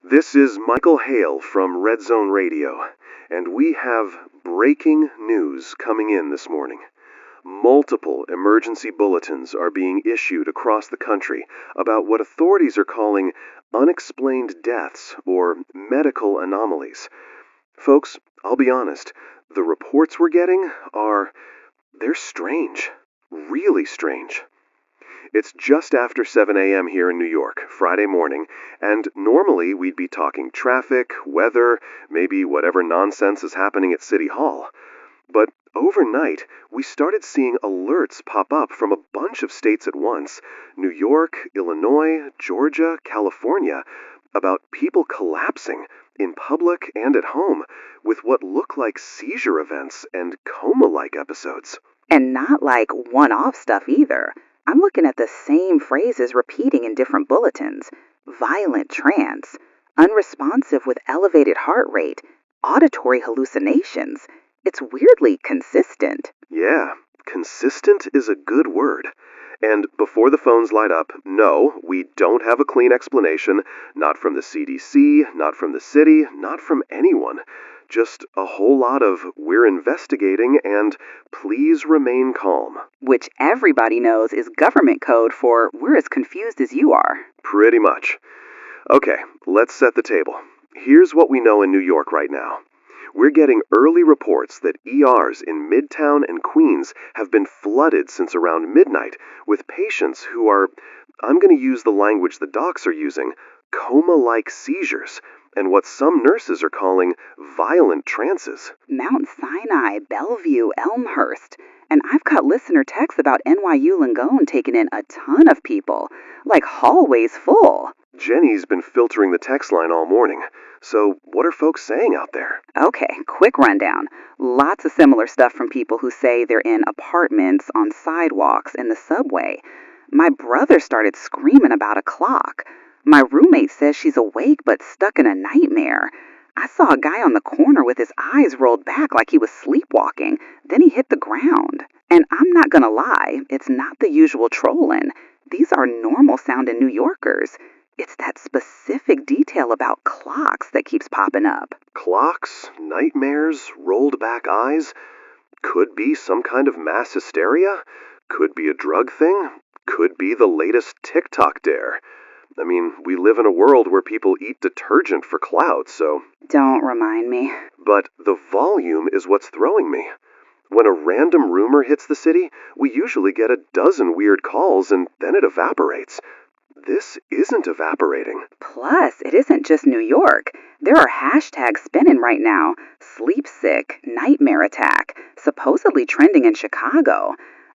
This is Michael Hale from Red Zone Radio, and we have breaking news coming in this morning. Multiple emergency bulletins are being issued across the country about what authorities are calling unexplained deaths or medical anomalies. Folks, I'll be honest, the reports we're getting they're strange. Really strange. It's just after 7 a.m. here in New York, Friday morning, and normally we'd be talking traffic, weather, maybe whatever nonsense is happening at City Hall. But overnight, we started seeing alerts pop up from a bunch of states at once, New York, Illinois, Georgia, California, about people collapsing in public and at home with what look like seizure events and coma-like episodes. And not like one-off stuff either. I'm looking at the same phrases repeating in different bulletins. Violent trance, unresponsive with elevated heart rate, auditory hallucinations. It's weirdly consistent. Yeah, consistent is a good word. And before the phones light up, no, we don't have a clean explanation. Not from the CDC, not from the city, not from anyone. Just a whole lot of "we're investigating" and "please remain calm." Which everybody knows is government code for "we're as confused as you are." Pretty much. Okay, let's set the table. Here's what we know in New York right now. We're getting early reports that ERs in Midtown and Queens have been flooded since around midnight with patients who are, I'm going to use the language the docs are using, coma-like seizures, and what some nurses are calling violent trances. Mount Sinai, Bellevue, Elmhurst. And I've got listener texts about NYU Langone taking in a ton of people, like hallways full. Jenny's been filtering the text line all morning. So what are folks saying out there? Okay, quick rundown. Lots of similar stuff from people who say they're in apartments, on sidewalks, in the subway. My brother started screaming about a clock. My roommate says she's awake but stuck in a nightmare. I saw a guy on the corner with his eyes rolled back like he was sleepwalking. Then he hit the ground. And I'm not gonna lie, it's not the usual trolling. These are normal sounding New Yorkers. It's that specific detail about clocks that keeps popping up. Clocks, nightmares, rolled back eyes? Could be some kind of mass hysteria? Could be a drug thing? Could be the latest TikTok dare. I mean, we live in a world where people eat detergent for clout, so... Don't remind me. But the volume is what's throwing me. When a random rumor hits the city, we usually get a dozen weird calls and then it evaporates. This isn't evaporating. Plus, it isn't just New York. There are hashtags spinning right now. Sleep sick, nightmare attack, supposedly trending in Chicago.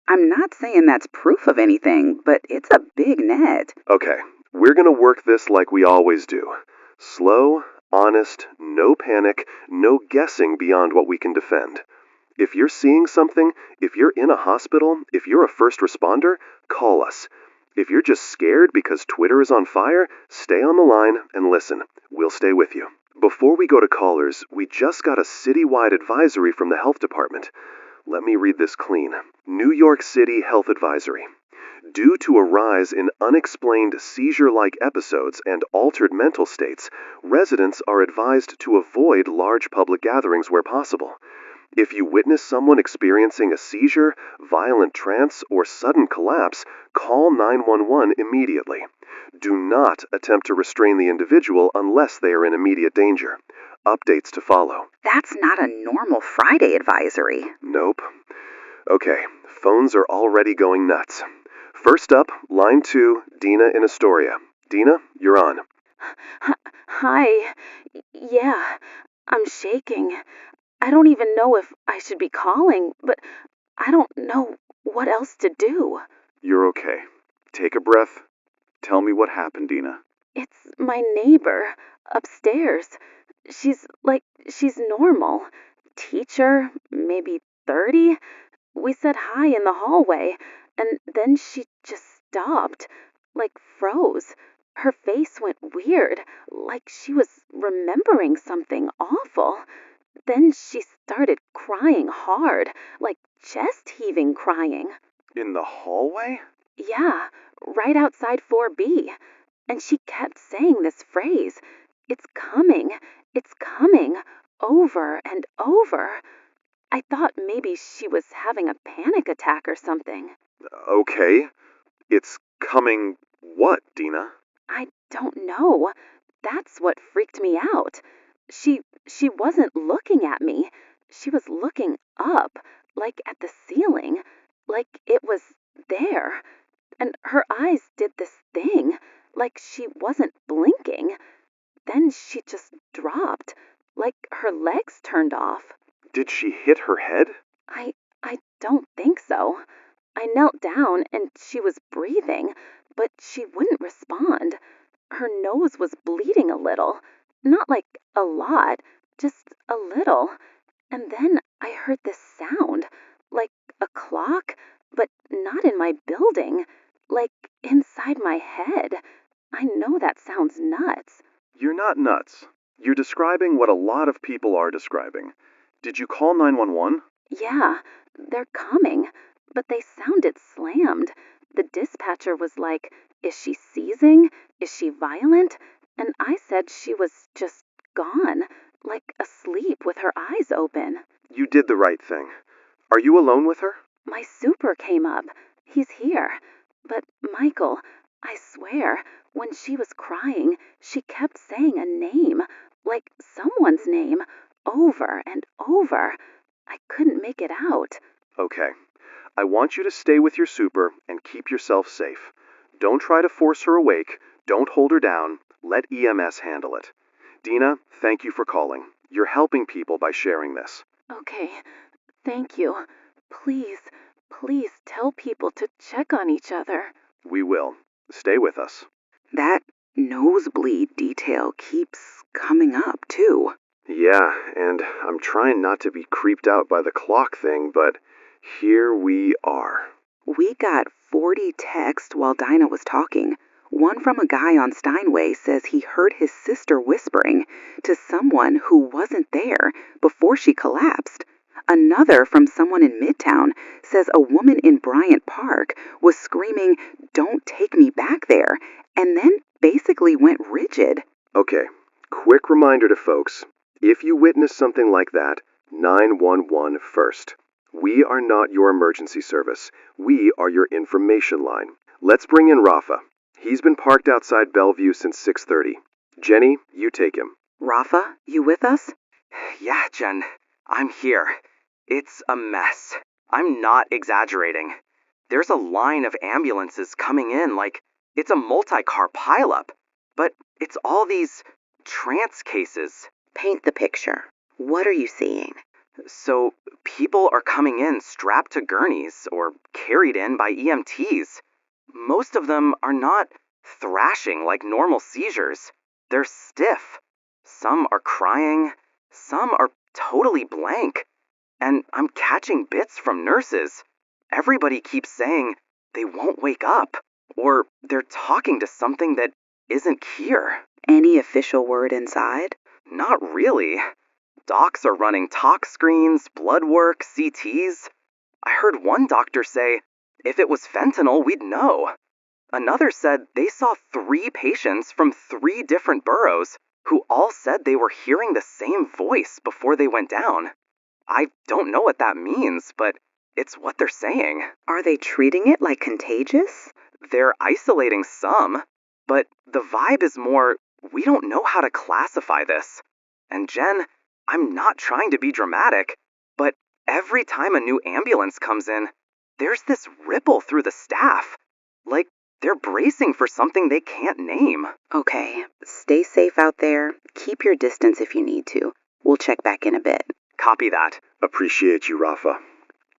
I'm not saying that's proof of anything, but it's a big net. Okay, we're gonna work this like we always do. Slow, honest, no panic, no guessing beyond what we can defend. If you're seeing something, if you're in a hospital, if you're a first responder, call us. If you're just scared because Twitter is on fire, stay on the line and listen. We'll stay with you. Before we go to callers, we just got a citywide advisory from the health department. Let me read this clean. New York City Health Advisory. Due to a rise in unexplained seizure-like episodes and altered mental states, residents are advised to avoid large public gatherings where possible. If you witness someone experiencing a seizure, violent trance, or sudden collapse, call 911 immediately. Do not attempt to restrain the individual unless they are in immediate danger. Updates to follow. That's not a normal Friday advisory. Nope. Okay, phones are already going nuts. First up, line 2, Dina in Astoria. Dina, you're on. Hi. Yeah, I'm shaking. I don't even know if I should be calling, but I don't know what else to do. You're okay. Take a breath. Tell me what happened, Dina. It's my neighbor upstairs. She's normal. Teacher, maybe 30. We said hi in the hallway, and then she just stopped, froze. Her face went weird, like she was remembering something awful. Then she started crying hard, like chest-heaving crying. In the hallway? Yeah, right outside 4B. And she kept saying this phrase, It's coming. It's coming. Over and over. I thought maybe she was having a panic attack or something. Okay. It's coming what, Dina? I don't know. That's what freaked me out. She wasn't looking at me. She was looking up, like at the ceiling, like it was there. And her eyes did this thing, like she wasn't blinking. Then she just dropped, like her legs turned off. Did she hit her head? I don't think so. I knelt down and she was breathing, but she wouldn't respond. Her nose was bleeding a little. Not like a lot, just a little. And then I heard this sound, like a clock, but not in my building, like inside my head. I know that sounds nuts. You're not nuts. You're describing what a lot of people are describing. Did you call 911? Yeah, they're coming, but they sounded slammed. The dispatcher was like, "Is she seizing? Is she violent?" And I said she was just gone, like asleep with her eyes open. You did the right thing. Are you alone with her? My super came up. He's here. But Michael, I swear, when she was crying, she kept saying a name, like someone's name, over and over. I couldn't make it out. Okay. I want you to stay with your super and keep yourself safe. Don't try to force her awake. Don't hold her down. Let EMS handle it. Dina, thank you for calling. You're helping people by sharing this. Okay, thank you. Please, please tell people to check on each other. We will. Stay with us. That nosebleed detail keeps coming up, too. Yeah, and I'm trying not to be creeped out by the clock thing, but here we are. We got 40 texts while Dinah was talking. One from a guy on Steinway says he heard his sister whispering to someone who wasn't there before she collapsed. Another from someone in Midtown says a woman in Bryant Park was screaming, "Don't take me back there," and then basically went rigid. Okay, quick reminder to folks. If you witness something like that, 911 first. We are not your emergency service. We are your information line. Let's bring in Rafa. He's been parked outside Bellevue since 6:30. Jenny, you take him. Rafa, you with us? Yeah, Jen, I'm here. It's a mess. I'm not exaggerating. There's a line of ambulances coming in like it's a multi-car pileup, but it's all these trance cases. Paint the picture. What are you seeing? So people are coming in strapped to gurneys or carried in by EMTs. Most of them are not thrashing like normal seizures. They're stiff. Some are crying. Some are totally blank. And I'm catching bits from nurses. Everybody keeps saying they won't wake up, or they're talking to something that isn't here. Any official word inside? Not really. Docs are running talk screens, blood work, CTs. I heard one doctor say, if it was fentanyl, we'd know. Another said they saw 3 patients from 3 different boroughs who all said they were hearing the same voice before they went down. I don't know what that means, but it's what they're saying. Are they treating it like contagious? They're isolating some, but the vibe is more, we don't know how to classify this. And Jen, I'm not trying to be dramatic, but every time a new ambulance comes in, there's this ripple through the staff. Like they're bracing for something they can't name. Okay, stay safe out there. Keep your distance if you need to. We'll check back in a bit. Copy that. Appreciate you, Rafa.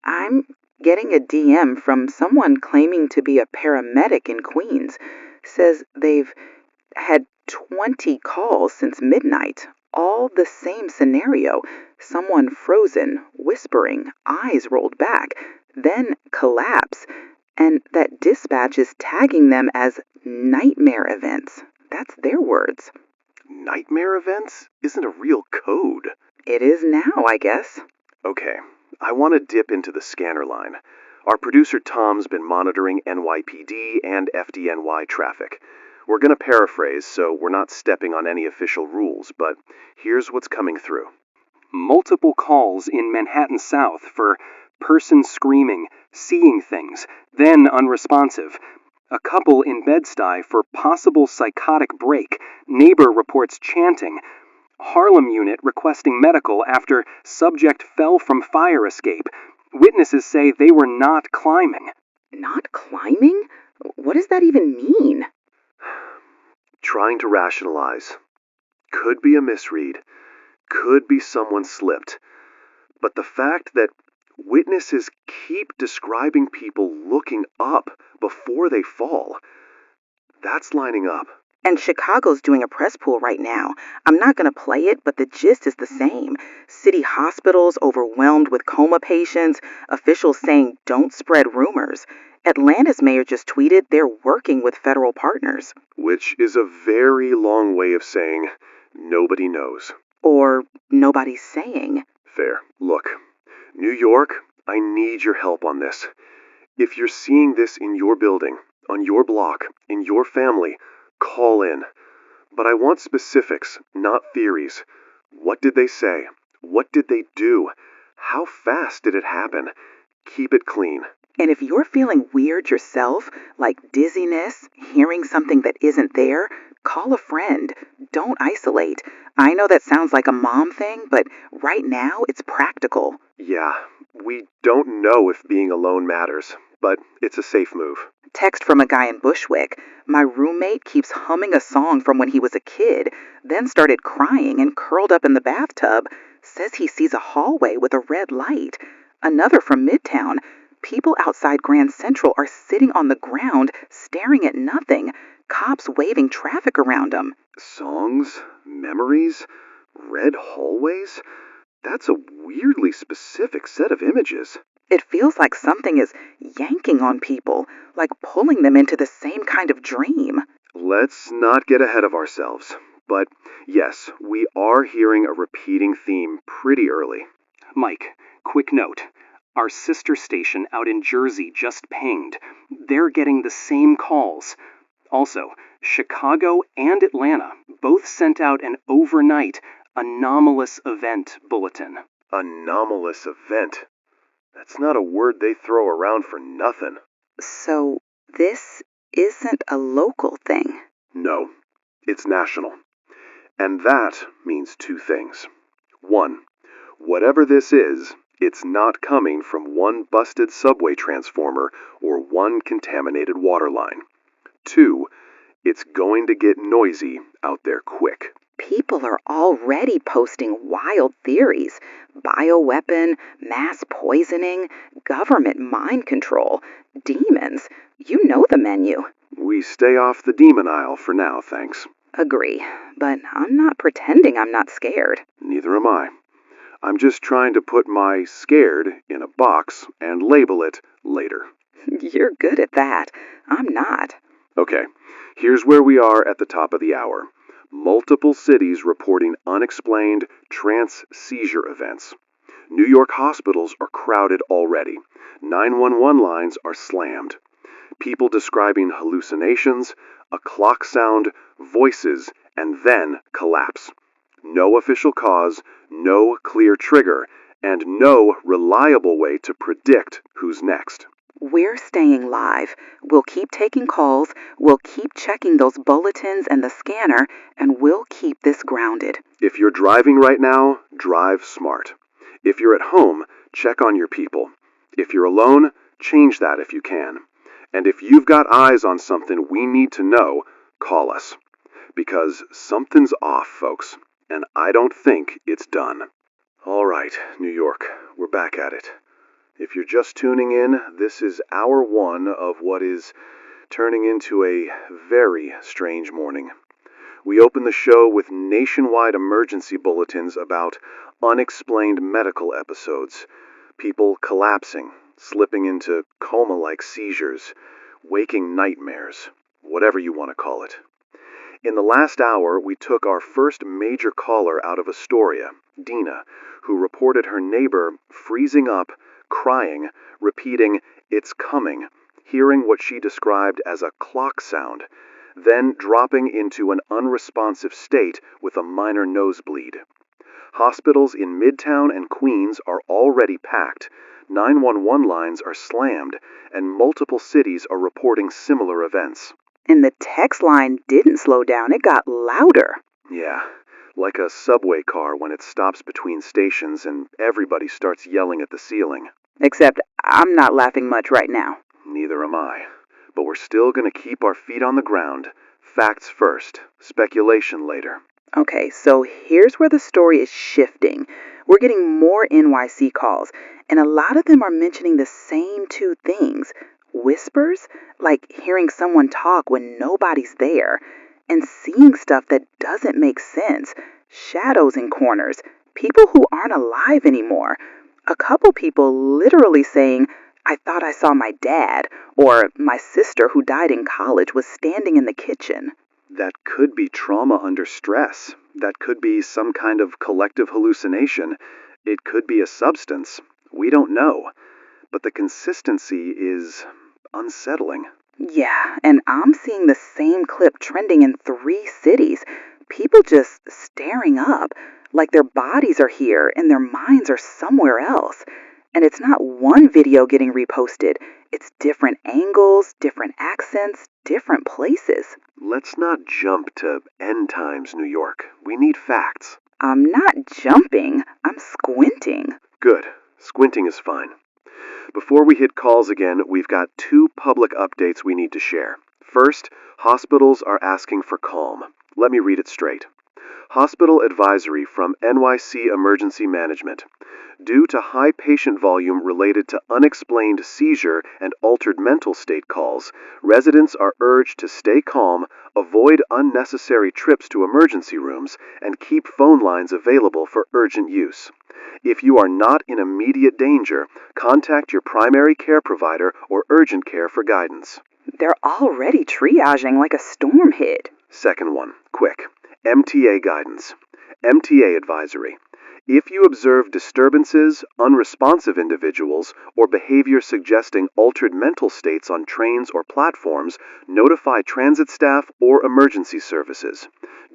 I'm getting a DM from someone claiming to be a paramedic in Queens. Says they've had 20 calls since midnight. All the same scenario. Someone frozen, whispering, eyes rolled back, then collapse. And that dispatch is tagging them as nightmare events. That's their words. Nightmare events isn't a real code. It is now, I guess. Okay, I want to dip into the scanner line. Our producer Tom's been monitoring NYPD and FDNY traffic. We're going to paraphrase, so we're not stepping on any official rules, but here's what's coming through. Multiple calls in Manhattan South for person screaming, seeing things, then unresponsive. A couple in Bed-Stuy for possible psychotic break. Neighbor reports chanting. Harlem unit requesting medical after subject fell from fire escape. Witnesses say they were not climbing. Not climbing? What does that even mean? Trying to rationalize. Could be a misread. Could be someone slipped. But the fact that witnesses keep describing people looking up before they fall, that's lining up. And Chicago's doing a press pool right now. I'm not going to play it, but the gist is the same. City hospitals overwhelmed with coma patients, officials saying don't spread rumors. Atlanta's mayor just tweeted they're working with federal partners. Which is a very long way of saying nobody knows. Or nobody's saying. Fair. Look, New York, I need your help on this. If you're seeing this in your building, on your block, in your family, call in. But I want specifics, not theories. What did they say? What did they do? How fast did it happen? Keep it clean. And if you're feeling weird yourself, like dizziness, hearing something that isn't there, call a friend. Don't isolate. I know that sounds like a mom thing, but right now it's practical. Yeah, we don't know if being alone matters, but it's a safe move. Text from a guy in Bushwick. My roommate keeps humming a song from when he was a kid, then started crying and curled up in the bathtub. Says he sees a hallway with a red light. Another from Midtown. People outside Grand Central are sitting on the ground, staring at nothing. Cops waving traffic around them. Songs? Memories? Red hallways? That's a weirdly specific set of images. It feels like something is yanking on people, like pulling them into the same kind of dream. Let's not get ahead of ourselves. But yes, we are hearing a repeating theme pretty early. Mike, quick note. Our sister station out in Jersey just pinged. They're getting the same calls. Also, Chicago and Atlanta both sent out an overnight anomalous event bulletin. Anomalous event? That's not a word they throw around for nothing. So this isn't a local thing? No, it's national. And that means two things. One, whatever this is, it's not coming from one busted subway transformer or one contaminated water line. Two, it's going to get noisy out there quick. People are already posting wild theories. Bioweapon, mass poisoning, government mind control, demons. You know the menu. We stay off the demon aisle for now, thanks. Agree, but I'm not pretending I'm not scared. Neither am I. I'm just trying to put my scared in a box and label it later. You're good at that. I'm not. Okay, here's where we are at the top of the hour. Multiple cities reporting unexplained trance seizure events. New York hospitals are crowded already. 911 lines are slammed. People describing hallucinations, a clock sound, voices, and then collapse. No official cause, no clear trigger, and no reliable way to predict who's next. We're staying live. We'll keep taking calls, we'll keep checking those bulletins and the scanner, and we'll keep this grounded. If you're driving right now, drive smart. If you're at home, check on your people. If you're alone, change that if you can. And if you've got eyes on something we need to know, call us. Because something's off, folks, and I don't think it's done. All right, New York, we're back at it. If you're just tuning in, this is hour one of what is turning into a very strange morning. We open the show with nationwide emergency bulletins about unexplained medical episodes, people collapsing, slipping into coma-like seizures, waking nightmares, whatever you want to call it. In the last hour, we took our first major caller out of Astoria, Dina, who reported her neighbor freezing up, crying, repeating, "It's coming," hearing what she described as a clock sound, then dropping into an unresponsive state with a minor nosebleed. Hospitals in Midtown and Queens are already packed, 911 lines are slammed, and multiple cities are reporting similar events. And the text line didn't slow down, it got louder. Yeah, like a subway car when it stops between stations and everybody starts yelling at the ceiling. Except I'm not laughing much right now. Neither am I. But we're still going to keep our feet on the ground. Facts first, speculation later. Okay, so here's where the story is shifting. We're getting more NYC calls, and a lot of them are mentioning the same two things. Whispers, like hearing someone talk when nobody's there, and seeing stuff that doesn't make sense. Shadows in corners, people who aren't alive anymore. A couple people literally saying, "I thought I saw my dad," or "My sister who died in college was standing in the kitchen." That could be trauma under stress. That could be some kind of collective hallucination. It could be a substance. We don't know. But the consistency is unsettling. Yeah, and I'm seeing the same clip trending in 3 cities. People just staring up, like their bodies are here and their minds are somewhere else. And it's not one video getting reposted. It's different angles, different accents, different places. Let's not jump to end times, New York. We need facts. I'm not jumping, I'm squinting. Good. Squinting is fine. Before we hit calls again, we've got 2 public updates we need to share. First, hospitals are asking for calm. Let me read it straight. Hospital advisory from NYC Emergency Management. Due to high patient volume related to unexplained seizure and altered mental state calls, residents are urged to stay calm, avoid unnecessary trips to emergency rooms, and keep phone lines available for urgent use. If you are not in immediate danger, contact your primary care provider or urgent care for guidance. They're already triaging like a storm hit. Second one, quick. MTA guidance. MTA advisory. If you observe disturbances, unresponsive individuals, or behavior suggesting altered mental states on trains or platforms, notify transit staff or emergency services.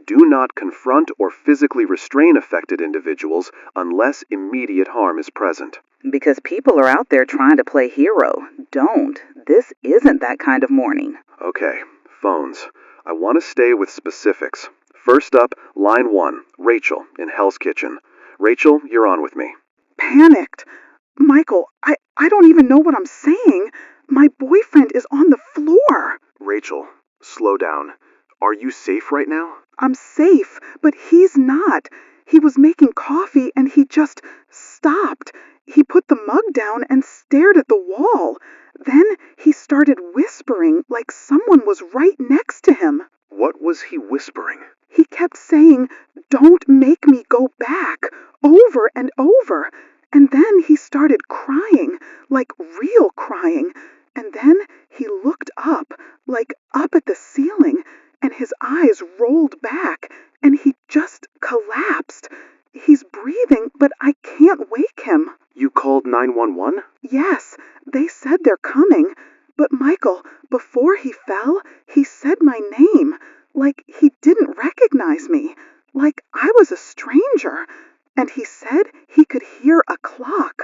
Do not confront or physically restrain affected individuals unless immediate harm is present. Because people are out there trying to play hero. Don't. This isn't that kind of morning. Okay, phones. I want to stay with specifics. First up, line 1, Rachel in Hell's Kitchen. Rachel, you're on with me. Panicked. Michael, I don't even know what I'm saying. My boyfriend is on the floor. Rachel, slow down. Are you safe right now? I'm safe, but he's not. He was making coffee and he just stopped. He put the mug down and stared at the wall. Then he started whispering like someone was right next to him. What was he whispering? He kept saying, "Don't make me go back," over and over. And then he started crying, like real crying. And then he looked up, like up at the ceiling, and his eyes rolled back, and he just collapsed. He's breathing, but I can't wake him. You called 911? Yes, they said they're coming. But Michael, before he fell, he said my name, like he didn't recognize me, like I was a stranger. And he said he could hear a clock.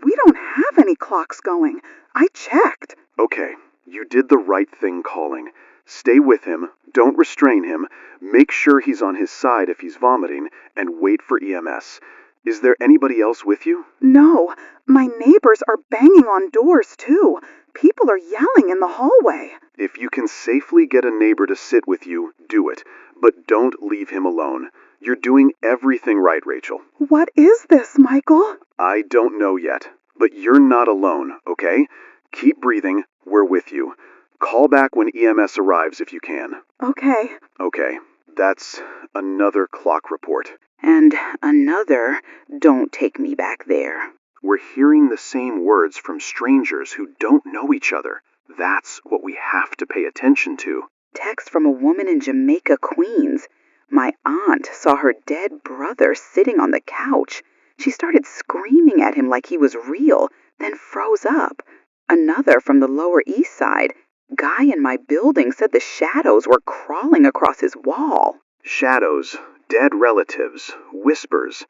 We don't have any clocks going. I checked. Okay, you did the right thing calling. Stay with him, don't restrain him, make sure he's on his side if he's vomiting, and wait for EMS. Is there anybody else with you? No, my neighbors are banging on doors too. People are yelling in the hallway. If you can safely get a neighbor to sit with you, do it. But don't leave him alone. You're doing everything right, Rachel. What is this, Michael? I don't know yet, but you're not alone, okay? Keep breathing, we're with you. Call back when EMS arrives if you can. Okay. Okay, that's another clock report. And another, "Don't take me back there." We're hearing the same words from strangers who don't know each other. That's what we have to pay attention to. Text from a woman in Jamaica, Queens. "My aunt saw her dead brother sitting on the couch. She started screaming at him like he was real, then froze up." Another from the Lower East Side. Guy in my building said the shadows were crawling across his wall. Shadows, dead relatives, whispers.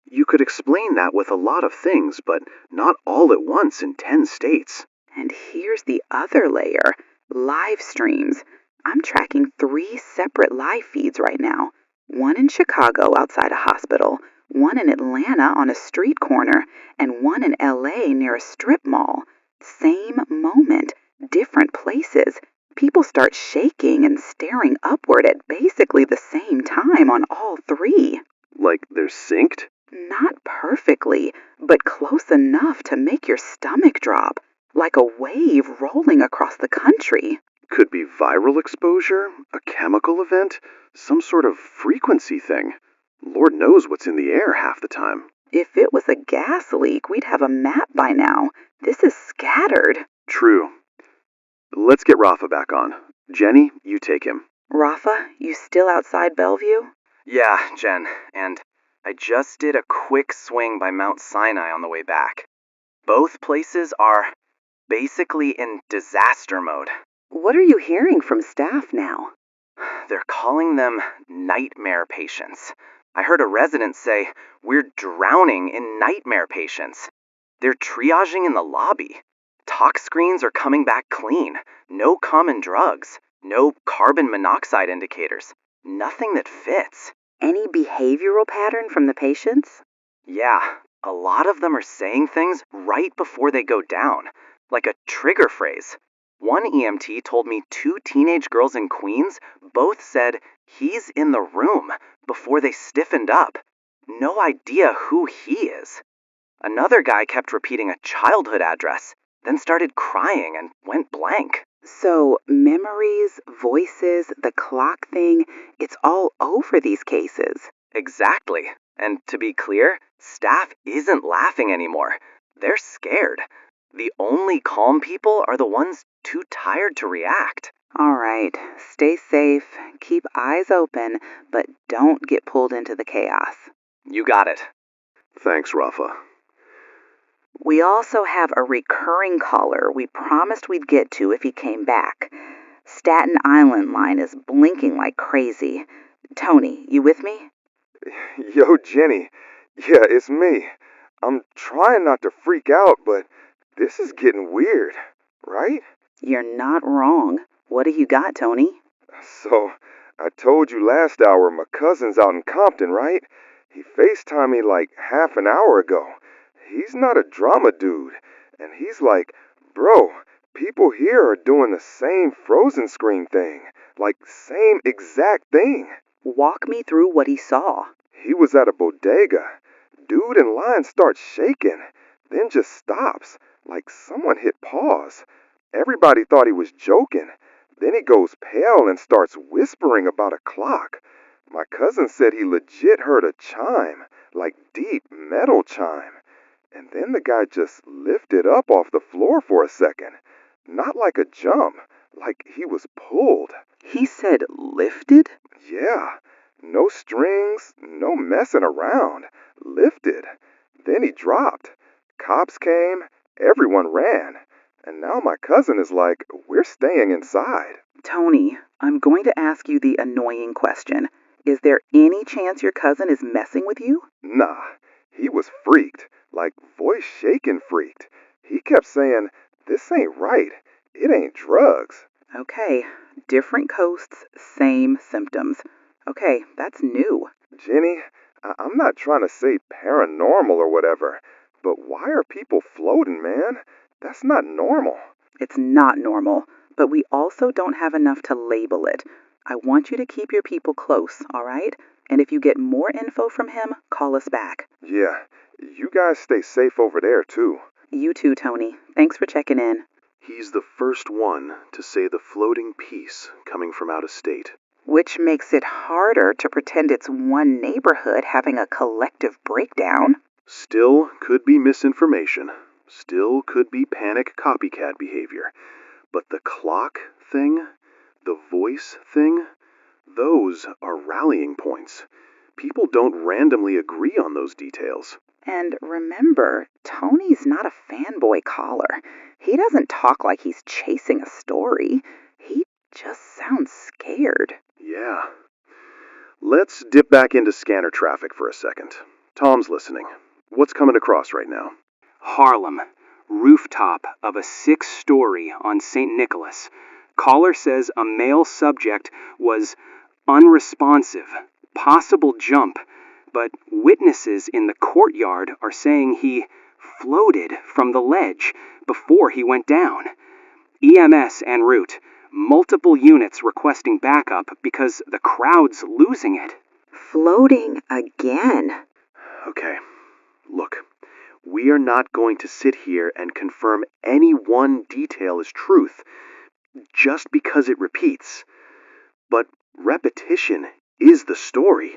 You could explain that with a lot of things, but not all at once in 10 states. And here's the other layer, live streams. I'm tracking 3 separate live feeds right now. One in Chicago outside a hospital, one in Atlanta on a street corner, and one in LA near a strip mall. Same moment, different places. People start shaking and staring upward at basically the same time on all 3. Like they're synced? Not perfectly, but close enough to make your stomach drop, like a wave rolling across the country. Could be viral exposure, a chemical event, some sort of frequency thing. Lord knows what's in the air half the time. If it was a gas leak, we'd have a map by now. This is scattered. True. Let's get Rafa back on. Jenny, you take him. Rafa, you still outside Bellevue? Yeah, Jen, and I just did a quick swing by Mount Sinai on the way back. Both places are basically in disaster mode. What are you hearing from staff now? They're calling them nightmare patients. I heard a resident say, "We're drowning in nightmare patients." They're triaging in the lobby. Talk screens are coming back clean. No common drugs. No carbon monoxide indicators. Nothing that fits. Any behavioral pattern from the patients? Yeah, a lot of them are saying things right before they go down, like a trigger phrase. One EMT told me 2 teenage girls in Queens both said, "He's in the room," before they stiffened up. No idea who he is. Another guy kept repeating a childhood address, then started crying and went blank. So, memories, voices, the clock thing, it's all over these cases. Exactly. And to be clear, staff isn't laughing anymore. They're scared. The only calm people are the ones too tired to react. All right, stay safe, keep eyes open, but don't get pulled into the chaos. You got it. Thanks, Rafa. We also have a recurring caller we promised we'd get to if he came back. Staten Island line is blinking like crazy. Tony, you with me? Yo, Jenny. Yeah, it's me. I'm trying not to freak out, but this is getting weird, right? You're not wrong. What do you got, Tony? So, I told you last hour my cousin's out in Compton, right? He FaceTimed me like half an hour ago. He's not a drama dude. And he's like, "Bro, people here are doing the same frozen screen thing. Like, same exact thing." Walk me through what he saw. He was at a bodega. Dude in line starts shaking, then just stops, like someone hit pause. Everybody thought he was joking. Then he goes pale and starts whispering about a clock. My cousin said he legit heard a chime, like deep metal chime. And then the guy just lifted up off the floor for a second. Not like a jump, like he was pulled. He said lifted? Yeah, no strings, no messing around. Lifted. Then he dropped. Cops came, everyone ran. And now my cousin is like, "We're staying inside." Tony, I'm going to ask you the annoying question. Is there any chance your cousin is messing with you? Nah, he was freaked, like voice shaking freaked. He kept saying, "This ain't right. It ain't drugs." Okay, different coasts, same symptoms. Okay, that's new. Jenny, I'm not trying to say paranormal or whatever, but why are people floating, man? That's not normal. It's not normal, but we also don't have enough to label it. I want you to keep your people close, all right? And if you get more info from him, call us back. Yeah, you guys stay safe over there, too. You too, Tony. Thanks for checking in. He's the first one to say the floating piece coming from out of state. Which makes it harder to pretend it's one neighborhood having a collective breakdown. Still could be misinformation. Still could be panic copycat behavior. But the clock thing, the voice thing, those are rallying points. People don't randomly agree on those details. And remember, Tony's not a fanboy caller. He doesn't talk like he's chasing a story. He just sounds scared. Yeah. Let's dip back into scanner traffic for a second. Tom's listening. What's coming across right now? Harlem. Rooftop of a 6-story on St. Nicholas. Caller says a male subject was unresponsive, possible jump, but witnesses in the courtyard are saying he floated from the ledge before he went down. EMS en route. Multiple units requesting backup because the crowd's losing it. Floating again. Okay. Look, we are not going to sit here and confirm any one detail is truth just because it repeats. But repetition is the story.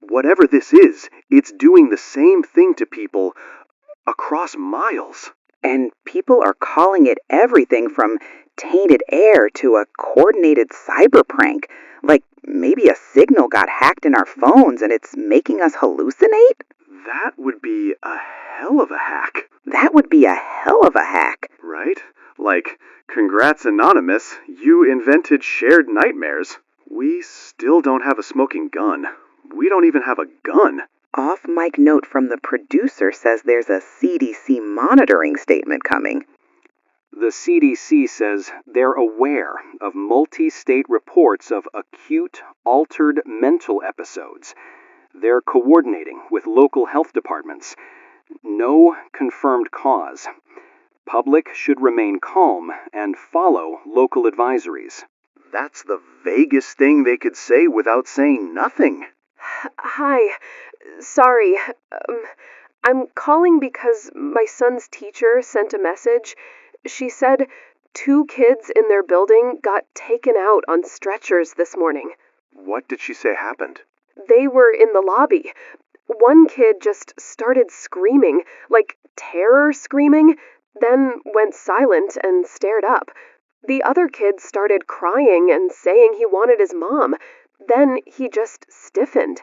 Whatever this is, it's doing the same thing to people across miles. And people are calling it everything from tainted air to a coordinated cyber prank. Like maybe a signal got hacked in our phones and it's making us hallucinate? That would be a hell of a hack. That would be a hell of a hack. Right? Like, congrats Anonymous, you invented shared nightmares. We still don't have a smoking gun. We don't even have a gun. Off-mic note from the producer says there's a CDC monitoring statement coming. The CDC says they're aware of multi-state reports of acute, altered mental episodes. They're coordinating with local health departments. No confirmed cause. Public should remain calm and follow local advisories. That's the vaguest thing they could say without saying nothing. Hi. Sorry. I'm calling because my son's teacher sent a message. She said 2 kids in their building got taken out on stretchers this morning. What did she say happened? They were in the lobby. One kid just started screaming, like terror screaming, then went silent and stared up. The other kid started crying and saying he wanted his mom. Then he just stiffened.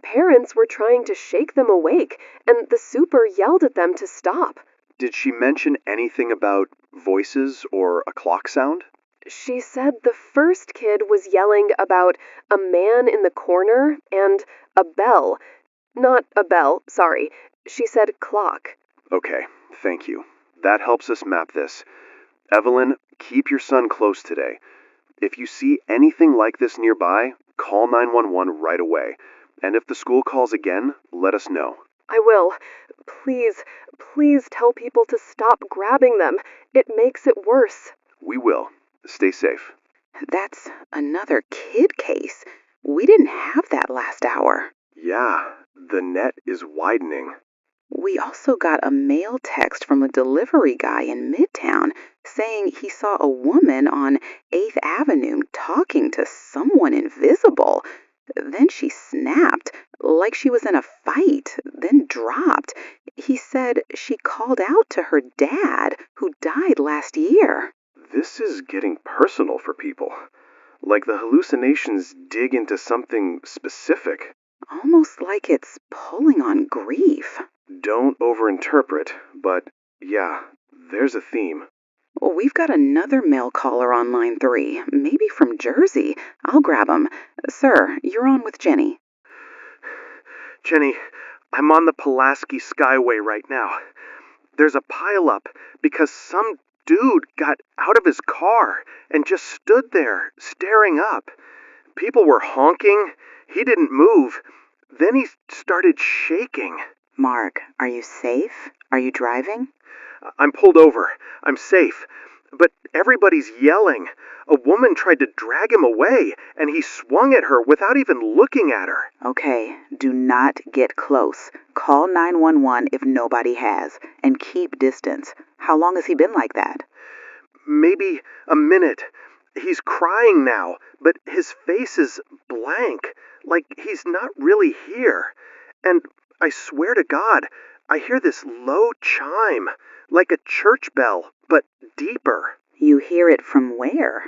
Parents were trying to shake them awake, and the super yelled at them to stop. Did she mention anything about voices or a clock sound? She said the first kid was yelling about a man in the corner and a bell. Not a bell, sorry. She said clock. Okay, thank you. That helps us map this. Evelyn, keep your son close today. If you see anything like this nearby, call 911 right away. And if the school calls again, let us know. I will. Please tell people to stop grabbing them. It makes it worse. We will. Stay safe. That's another kid case. We didn't have that last hour. Yeah, the net is widening. We also got a mail text from a delivery guy in Midtown saying he saw a woman on 8th Avenue talking to someone invisible. Then she snapped, like she was in a fight, then dropped. He said she called out to her dad, who died last year. This is getting personal for people. Like the hallucinations dig into something specific. Almost like it's pulling on grief. Don't overinterpret, but yeah, there's a theme. Well, we've got another mail caller on line 3, maybe from Jersey. I'll grab him. Sir, you're on with Jenny. Jenny, I'm on the Pulaski Skyway right now. There's a pileup because some dude got out of his car and just stood there, staring up. People were honking. He didn't move. Then he started shaking. Mark, are you safe? Are you driving? I'm pulled over. I'm safe. But everybody's yelling. A woman tried to drag him away, and he swung at her without even looking at her. Okay, do not get close. Call 911 if nobody has, and keep distance. How long has he been like that? Maybe a minute. He's crying now, but his face is blank, like he's not really here. And I swear to God, I hear this low chime, like a church bell, but deeper. You hear it from where?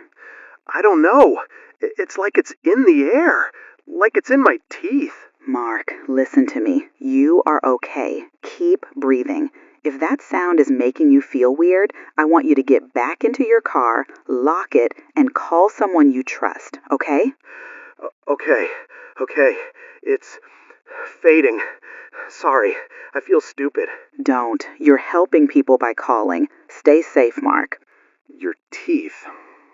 I don't know. It's like it's in the air, like it's in my teeth. Mark, listen to me. You are okay. Keep breathing. If that sound is making you feel weird, I want you to get back into your car, lock it, and call someone you trust, okay? Okay. It's fading. Sorry, I feel stupid. Don't. You're helping people by calling. Stay safe, Mark. Your teeth.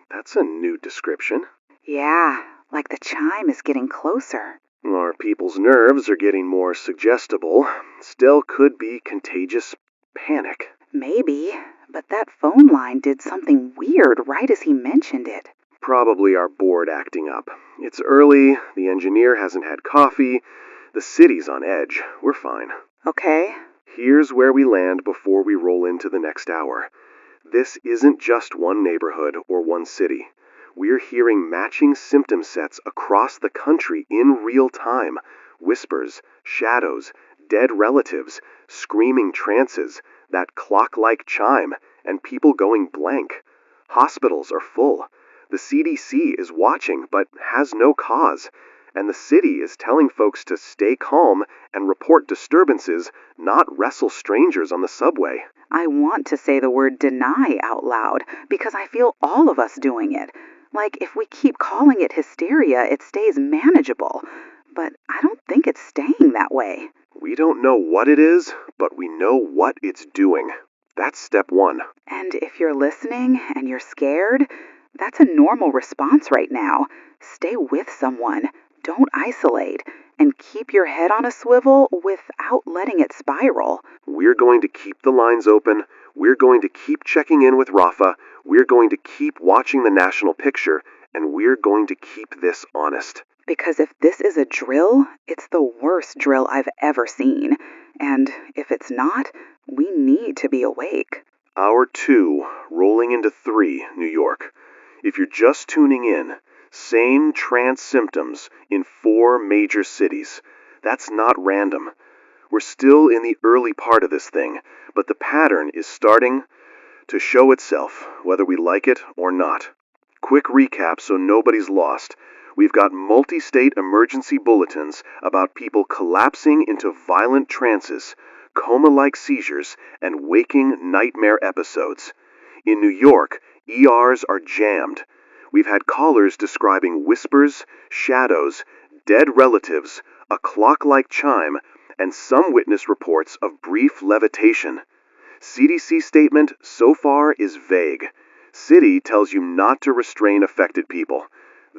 That's a new description. Yeah, like the chime is getting closer. Or people's nerves are getting more suggestible. Still could be contagious panic. Maybe, but that phone line did something weird right as he mentioned it. Probably our board acting up. It's early, the engineer hasn't had coffee, the city's on edge. We're fine. Okay. Here's where we land before we roll into the next hour. This isn't just one neighborhood or one city. We're hearing matching symptom sets across the country in real time. Whispers, shadows, dead relatives, screaming trances, that clock-like chime, and people going blank. Hospitals are full. The CDC is watching, but has no cause. And the city is telling folks to stay calm and report disturbances, not wrestle strangers on the subway. I want to say the word deny out loud because I feel all of us doing it. Like if we keep calling it hysteria, it stays manageable. But I don't think it's staying that way. We don't know what it is, but we know what it's doing. That's step one. And if you're listening and you're scared, that's a normal response right now. Stay with someone. Don't isolate. And keep your head on a swivel without letting it spiral. We're going to keep the lines open. We're going to keep checking in with Rafa. We're going to keep watching the national picture. And we're going to keep this honest. Because if this is a drill, it's the worst drill I've ever seen. And if it's not, we need to be awake. Hour 2, rolling into 3, New York. If you're just tuning in, same trance symptoms in 4 major cities. That's not random. We're still in the early part of this thing, but the pattern is starting to show itself, whether we like it or not. Quick recap so nobody's lost. We've got multi-state emergency bulletins about people collapsing into violent trances, coma-like seizures, and waking nightmare episodes. In New York, ERs are jammed. We've had callers describing whispers, shadows, dead relatives, a clock-like chime, and some witness reports of brief levitation. CDC statement so far is vague. City tells you not to restrain affected people.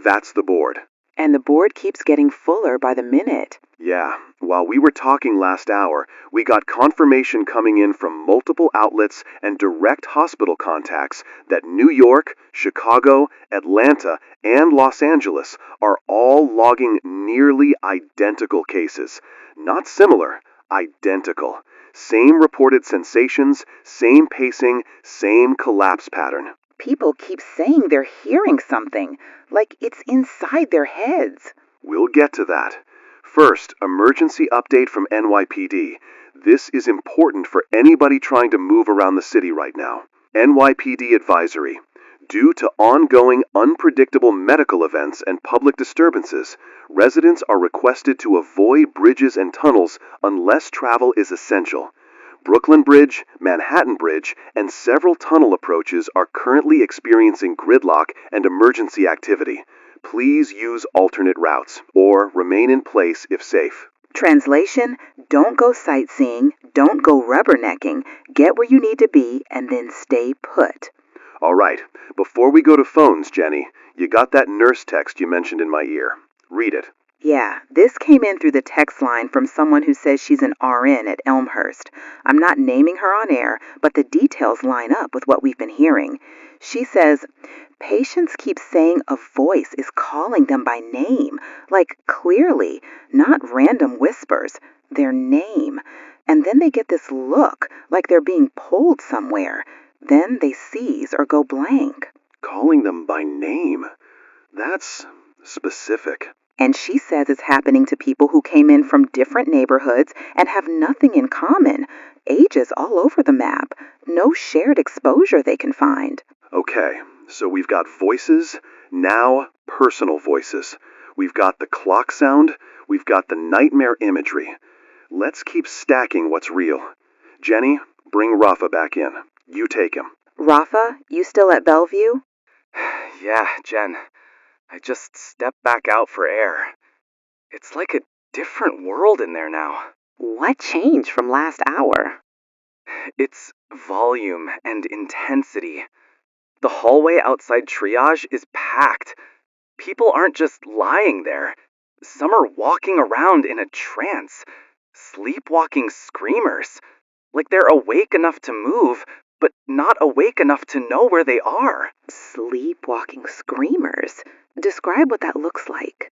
That's the board. And the board keeps getting fuller by the minute. Yeah, while we were talking last hour, we got confirmation coming in from multiple outlets and direct hospital contacts that New York, Chicago, Atlanta, and Los Angeles are all logging nearly identical cases. Not similar, identical. Same reported sensations, same pacing, same collapse pattern. People keep saying they're hearing something, like it's inside their heads. We'll get to that. First, emergency update from NYPD. This is important for anybody trying to move around the city right now. NYPD advisory. Due to ongoing unpredictable medical events and public disturbances, residents are requested to avoid bridges and tunnels unless travel is essential. Brooklyn Bridge, Manhattan Bridge, and several tunnel approaches are currently experiencing gridlock and emergency activity. Please use alternate routes or remain in place if safe. Translation, don't go sightseeing, don't go rubbernecking, get where you need to be, and then stay put. All right, before we go to phones, Jenny, you got that nurse text you mentioned in my ear. Read it. Yeah, this came in through the text line from someone who says she's an RN at Elmhurst. I'm not naming her on air, but the details line up with what we've been hearing. She says, patients keep saying a voice is calling them by name, like clearly, not random whispers, their name. And then they get this look, like they're being pulled somewhere. Then they seize or go blank. Calling them by name? That's specific. And she says it's happening to people who came in from different neighborhoods and have nothing in common. Ages all over the map. No shared exposure they can find. Okay, so we've got voices, now personal voices. We've got the clock sound, we've got the nightmare imagery. Let's keep stacking what's real. Jenny, Bring Rafa back in. You take him. Rafa, you still at Bellevue? Yeah, Jen. I just stepped back out for air. It's like a different world in there now. What changed from last hour? It's volume and intensity. The hallway outside triage is packed. People aren't just lying there. Some are walking around in a trance. Sleepwalking screamers. Like they're awake enough to move, but not awake enough to know where they are. Sleepwalking screamers? Describe what that looks like.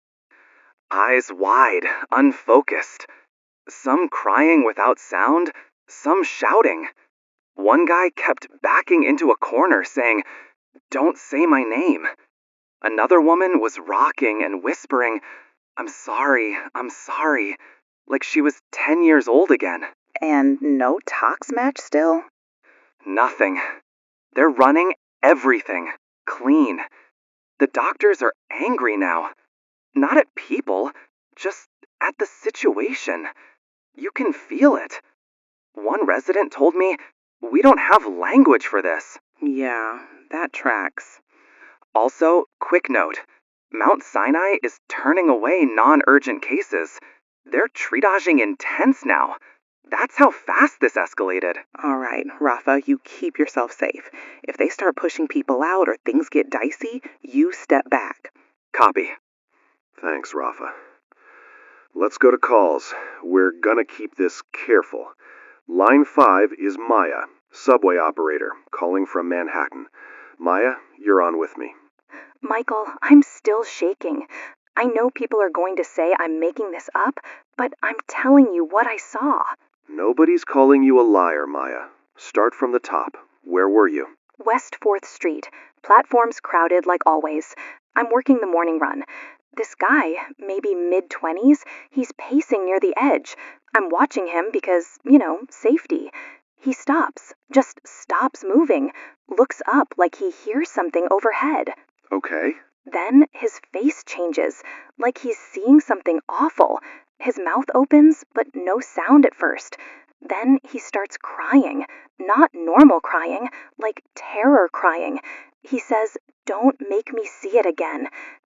Eyes wide, unfocused. Some crying without sound, some shouting. One guy kept backing into a corner saying, "Don't say my name." Another woman was rocking and whispering, I'm sorry, like she was 10 years old again. And no tox match still? Nothing. They're running everything clean. The doctors are angry now. Not at people, just at the situation. You can feel it. One resident told me, we don't have language for this. Yeah, that tracks. Also, quick note, Mount Sinai is turning away non-urgent cases. They're triaging intense now. That's how fast this escalated. All right, Rafa, you keep yourself safe. If they start pushing people out or things get dicey, you step back. Copy. Thanks, Rafa. Let's go to calls. We're gonna keep this careful. Line 5 is Maya, subway operator, calling from Manhattan. Maya, you're on with me. Michael, I'm still shaking. I know people are going to say I'm making this up, but I'm telling you what I saw. Nobody's calling you a liar, Maya. Start from the top. Where were you? West 4th Street. Platforms crowded like always. I'm working the morning run. This guy, maybe mid-20s, he's pacing near the edge. I'm watching him because, safety. He stops, just stops moving, looks up like he hears something overhead. Okay. Then his face changes, like he's seeing something awful. His mouth opens, but no sound at first. Then he starts crying, not normal crying, like terror crying. He says, "Don't make me see it again."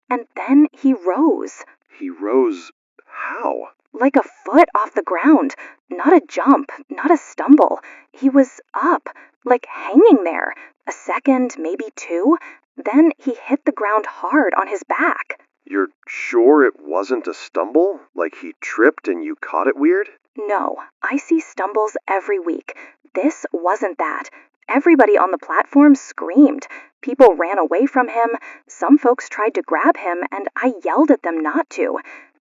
And then he rose. He rose how? Like a foot off the ground. Not a jump, not a stumble. He was up, like hanging there. A second, maybe two. Then he hit the ground hard on his back. You're sure it wasn't a stumble? Like he tripped and you caught it weird? No, I see stumbles every week. This wasn't that. Everybody on the platform screamed. People ran away from him. Some folks tried to grab him, and I yelled at them not to.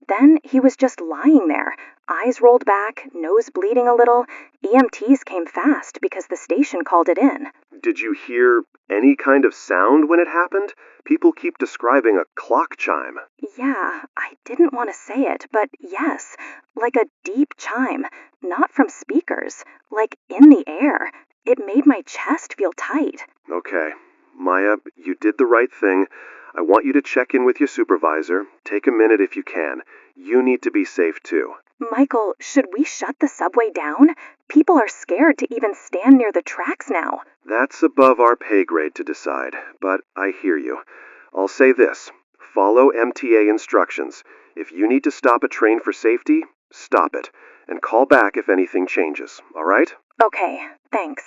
Then he was just lying there, eyes rolled back, nose bleeding a little. EMTs came fast because the station called it in. Did you hear any kind of sound when it happened? People keep describing a clock chime. Yeah, I didn't want to say it, but yes, like a deep chime, not from speakers, like in the air. It made my chest feel tight. Okay. Maya, you did the right thing. I want you to check in with your supervisor. Take a minute if you can. You need to be safe too. Michael, should we shut the subway down? People are scared to even stand near the tracks now. That's above our pay grade to decide, but I hear you. I'll say this. Follow MTA instructions. If you need to stop a train for safety, stop it. And call back if anything changes, all right? Okay, thanks.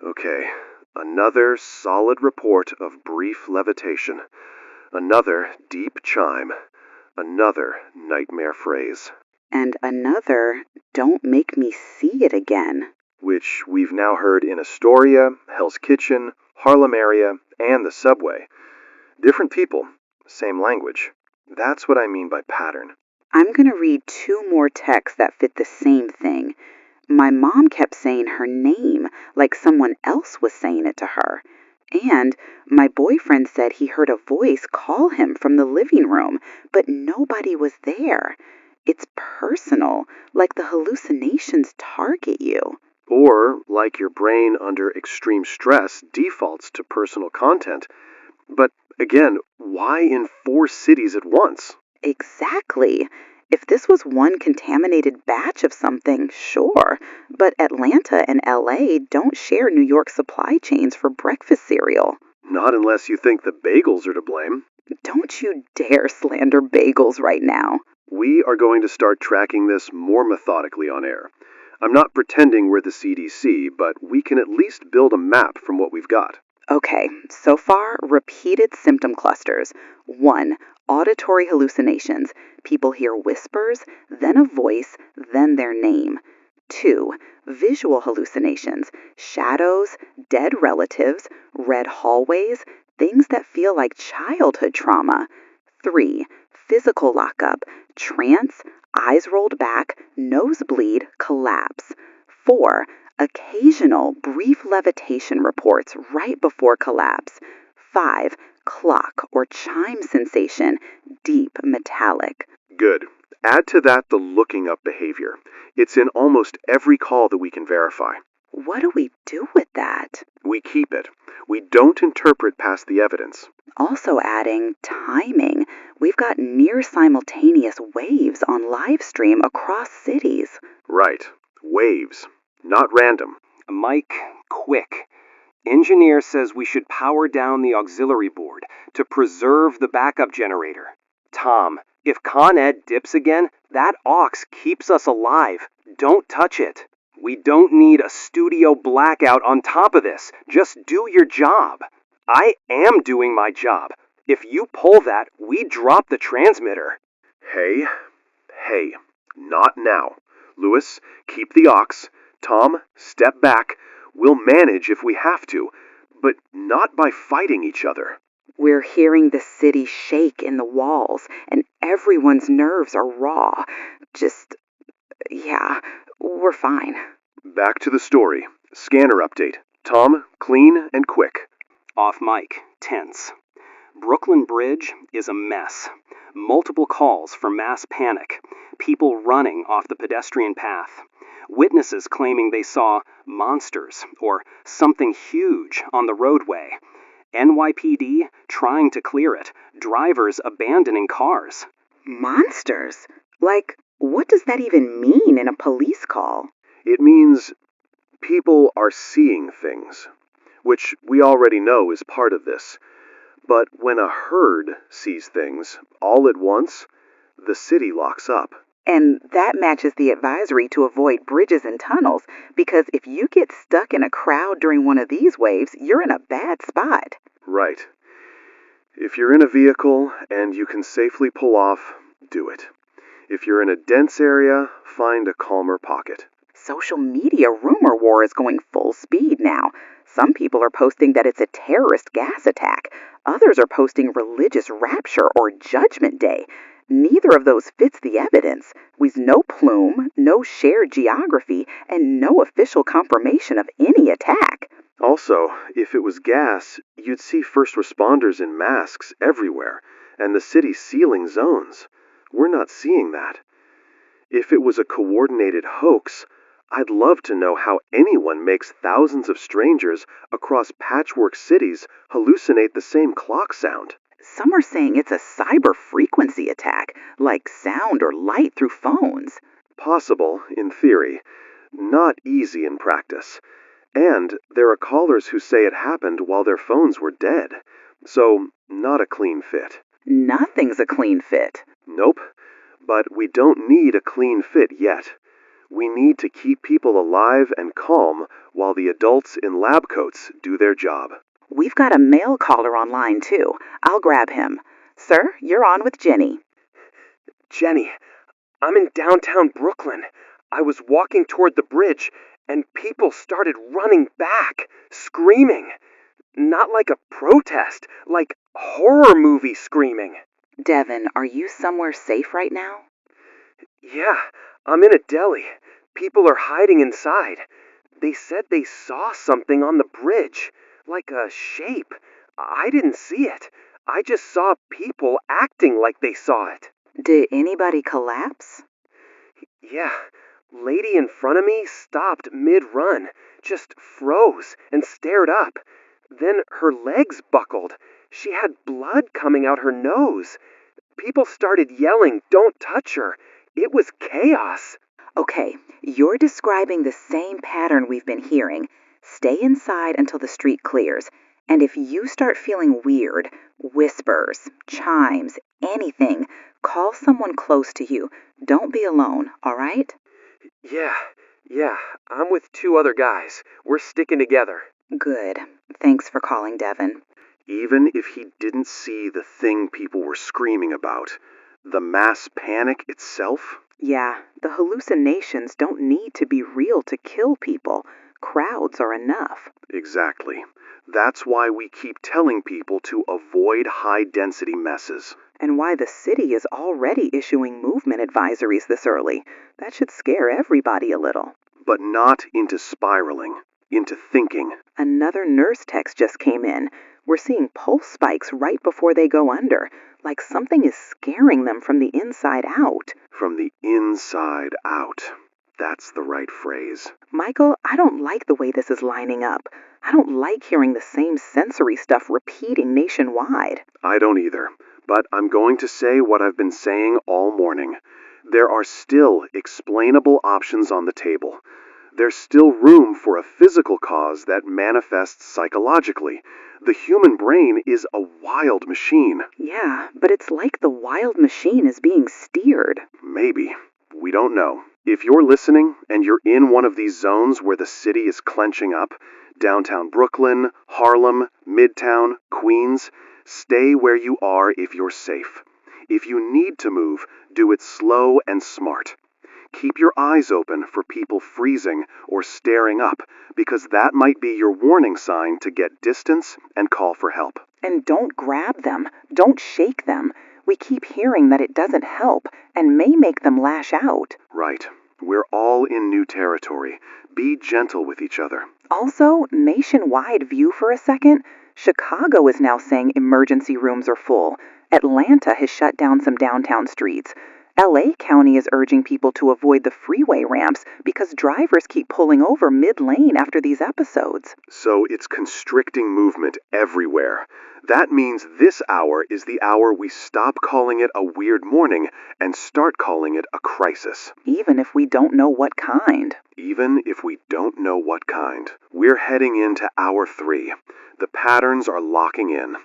Okay. Another solid report of brief levitation. Another deep chime. Another nightmare phrase. And another, "Don't make me see it again." Which we've now heard in Astoria, Hell's Kitchen, Harlem area, and the subway. Different people, same language. That's what I mean by pattern. I'm going to read 2 more texts that fit the same thing. My mom kept saying her name like someone else was saying it to her. And my boyfriend said he heard a voice call him from the living room, but nobody was there. It's personal, like the hallucinations target you. Or, like your brain under extreme stress defaults to personal content. But again, why in 4 cities at once? Exactly. If this was one contaminated batch of something, sure, but Atlanta and LA don't share New York supply chains for breakfast cereal. Not unless you think the bagels are to blame. Don't you dare slander bagels right now. We are going to start tracking this more methodically on air. I'm not pretending we're the CDC, but we can at least build a map from what we've got. Okay, so far, repeated symptom clusters. 1. Auditory hallucinations. People hear whispers, then a voice, then their name. 2. Visual hallucinations. Shadows, dead relatives, red hallways, things that feel like childhood trauma. 3. Physical lockup. Trance, eyes rolled back, nosebleed, collapse. 4. Occasional brief levitation reports right before collapse. 5. Clock or chime sensation, deep metallic. Good. Add to that the looking up behavior. It's in almost every call that we can verify. What do we do with that? We keep it. We don't interpret past the evidence. Also adding timing. We've got near simultaneous waves on live stream across cities. Right. Waves. Not random. Mike, quick. Engineer says we should power down the auxiliary board to preserve the backup generator. Tom, if Con Ed dips again, that aux keeps us alive. Don't touch it. We don't need a studio blackout on top of this. Just do your job. I am doing my job. If you pull that, we drop the transmitter. Hey, not now. Lewis, keep the aux. Tom, step back. We'll manage if we have to, but not by fighting each other. We're hearing the city shake in the walls, and everyone's nerves are raw. We're fine. Back to the story. Scanner update. Tom, clean and quick. Off mic, tense. Brooklyn Bridge is a mess. Multiple calls for mass panic. People running off the pedestrian path. Witnesses claiming they saw monsters or something huge on the roadway. NYPD trying to clear it. Drivers abandoning cars. Monsters? Like, what does that even mean in a police call? It means people are seeing things, which we already know is part of this. But when a herd sees things all at once, the city locks up. And that matches the advisory to avoid bridges and tunnels, because if you get stuck in a crowd during one of these waves, you're in a bad spot. Right. If you're in a vehicle and you can safely pull off, do it. If you're in a dense area, find a calmer pocket. Social media rumor war is going full speed now. Some people are posting that it's a terrorist gas attack. Others are posting religious rapture or judgment day. Neither of those fits the evidence. With no plume, no shared geography, and no official confirmation of any attack. Also, if it was gas, you'd see first responders in masks everywhere, and the city sealing zones. We're not seeing that. If it was a coordinated hoax, I'd love to know how anyone makes thousands of strangers across patchwork cities hallucinate the same clock sound. Some are saying it's a cyber frequency attack, like sound or light through phones. Possible, in theory. Not easy in practice. And there are callers who say it happened while their phones were dead. So, not a clean fit. Nothing's a clean fit. Nope. But we don't need a clean fit yet. We need to keep people alive and calm while the adults in lab coats do their job. We've got a male caller online, too. I'll grab him. Sir, you're on with Jenny. Jenny, I'm in downtown Brooklyn. I was walking toward the bridge, and people started running back, screaming. Not like a protest, like horror movie screaming. Devin, are you somewhere safe right now? Yeah, I'm in a deli. People are hiding inside. They said they saw something on the bridge, like a shape. I didn't see it. I just saw people acting like they saw it. Did anybody collapse? Yeah, lady in front of me stopped mid-run, just froze and stared up. Then her legs buckled. She had blood coming out her nose. People started yelling, "Don't touch her. It was chaos. Okay, you're describing the same pattern we've been hearing. Stay inside until the street clears. And if you start feeling weird, whispers, chimes, anything, call someone close to you. Don't be alone, all right? Yeah, I'm with 2 other guys. We're sticking together. Good. Thanks for calling, Devin. Even if he didn't see the thing people were screaming about, the mass panic itself? Yeah, the hallucinations don't need to be real to kill people. Crowds are enough. Exactly. That's why we keep telling people to avoid high-density messes. And why the city is already issuing movement advisories this early. That should scare everybody a little. But not into spiraling, into thinking. Another nurse text just came in. We're seeing pulse spikes right before they go under, like something is scaring them from the inside out. From the inside out. That's the right phrase. Michael, I don't like the way this is lining up. I don't like hearing the same sensory stuff repeating nationwide. I don't either, but I'm going to say what I've been saying all morning. There are still explainable options on the table. There's still room for a physical cause that manifests psychologically. The human brain is a wild machine. Yeah, but it's like the wild machine is being steered. Maybe. We don't know. If you're listening and you're in one of these zones where the city is clenching up, downtown Brooklyn, Harlem, Midtown, Queens, stay where you are if you're safe. If you need to move, do it slow and smart. Keep your eyes open for people freezing or staring up, because that might be your warning sign to get distance and call for help. And don't grab them. Don't shake them. We keep hearing that it doesn't help and may make them lash out. Right. We're all in new territory. Be gentle with each other. Also, nationwide view for a second. Chicago is now saying emergency rooms are full. Atlanta has shut down some downtown streets. LA County is urging people to avoid the freeway ramps because drivers keep pulling over mid-lane after these episodes. So it's constricting movement everywhere. That means this hour is the hour we stop calling it a weird morning and start calling it a crisis. Even if we don't know what kind. Even if we don't know what kind. We're heading into hour 3. The patterns are locking in.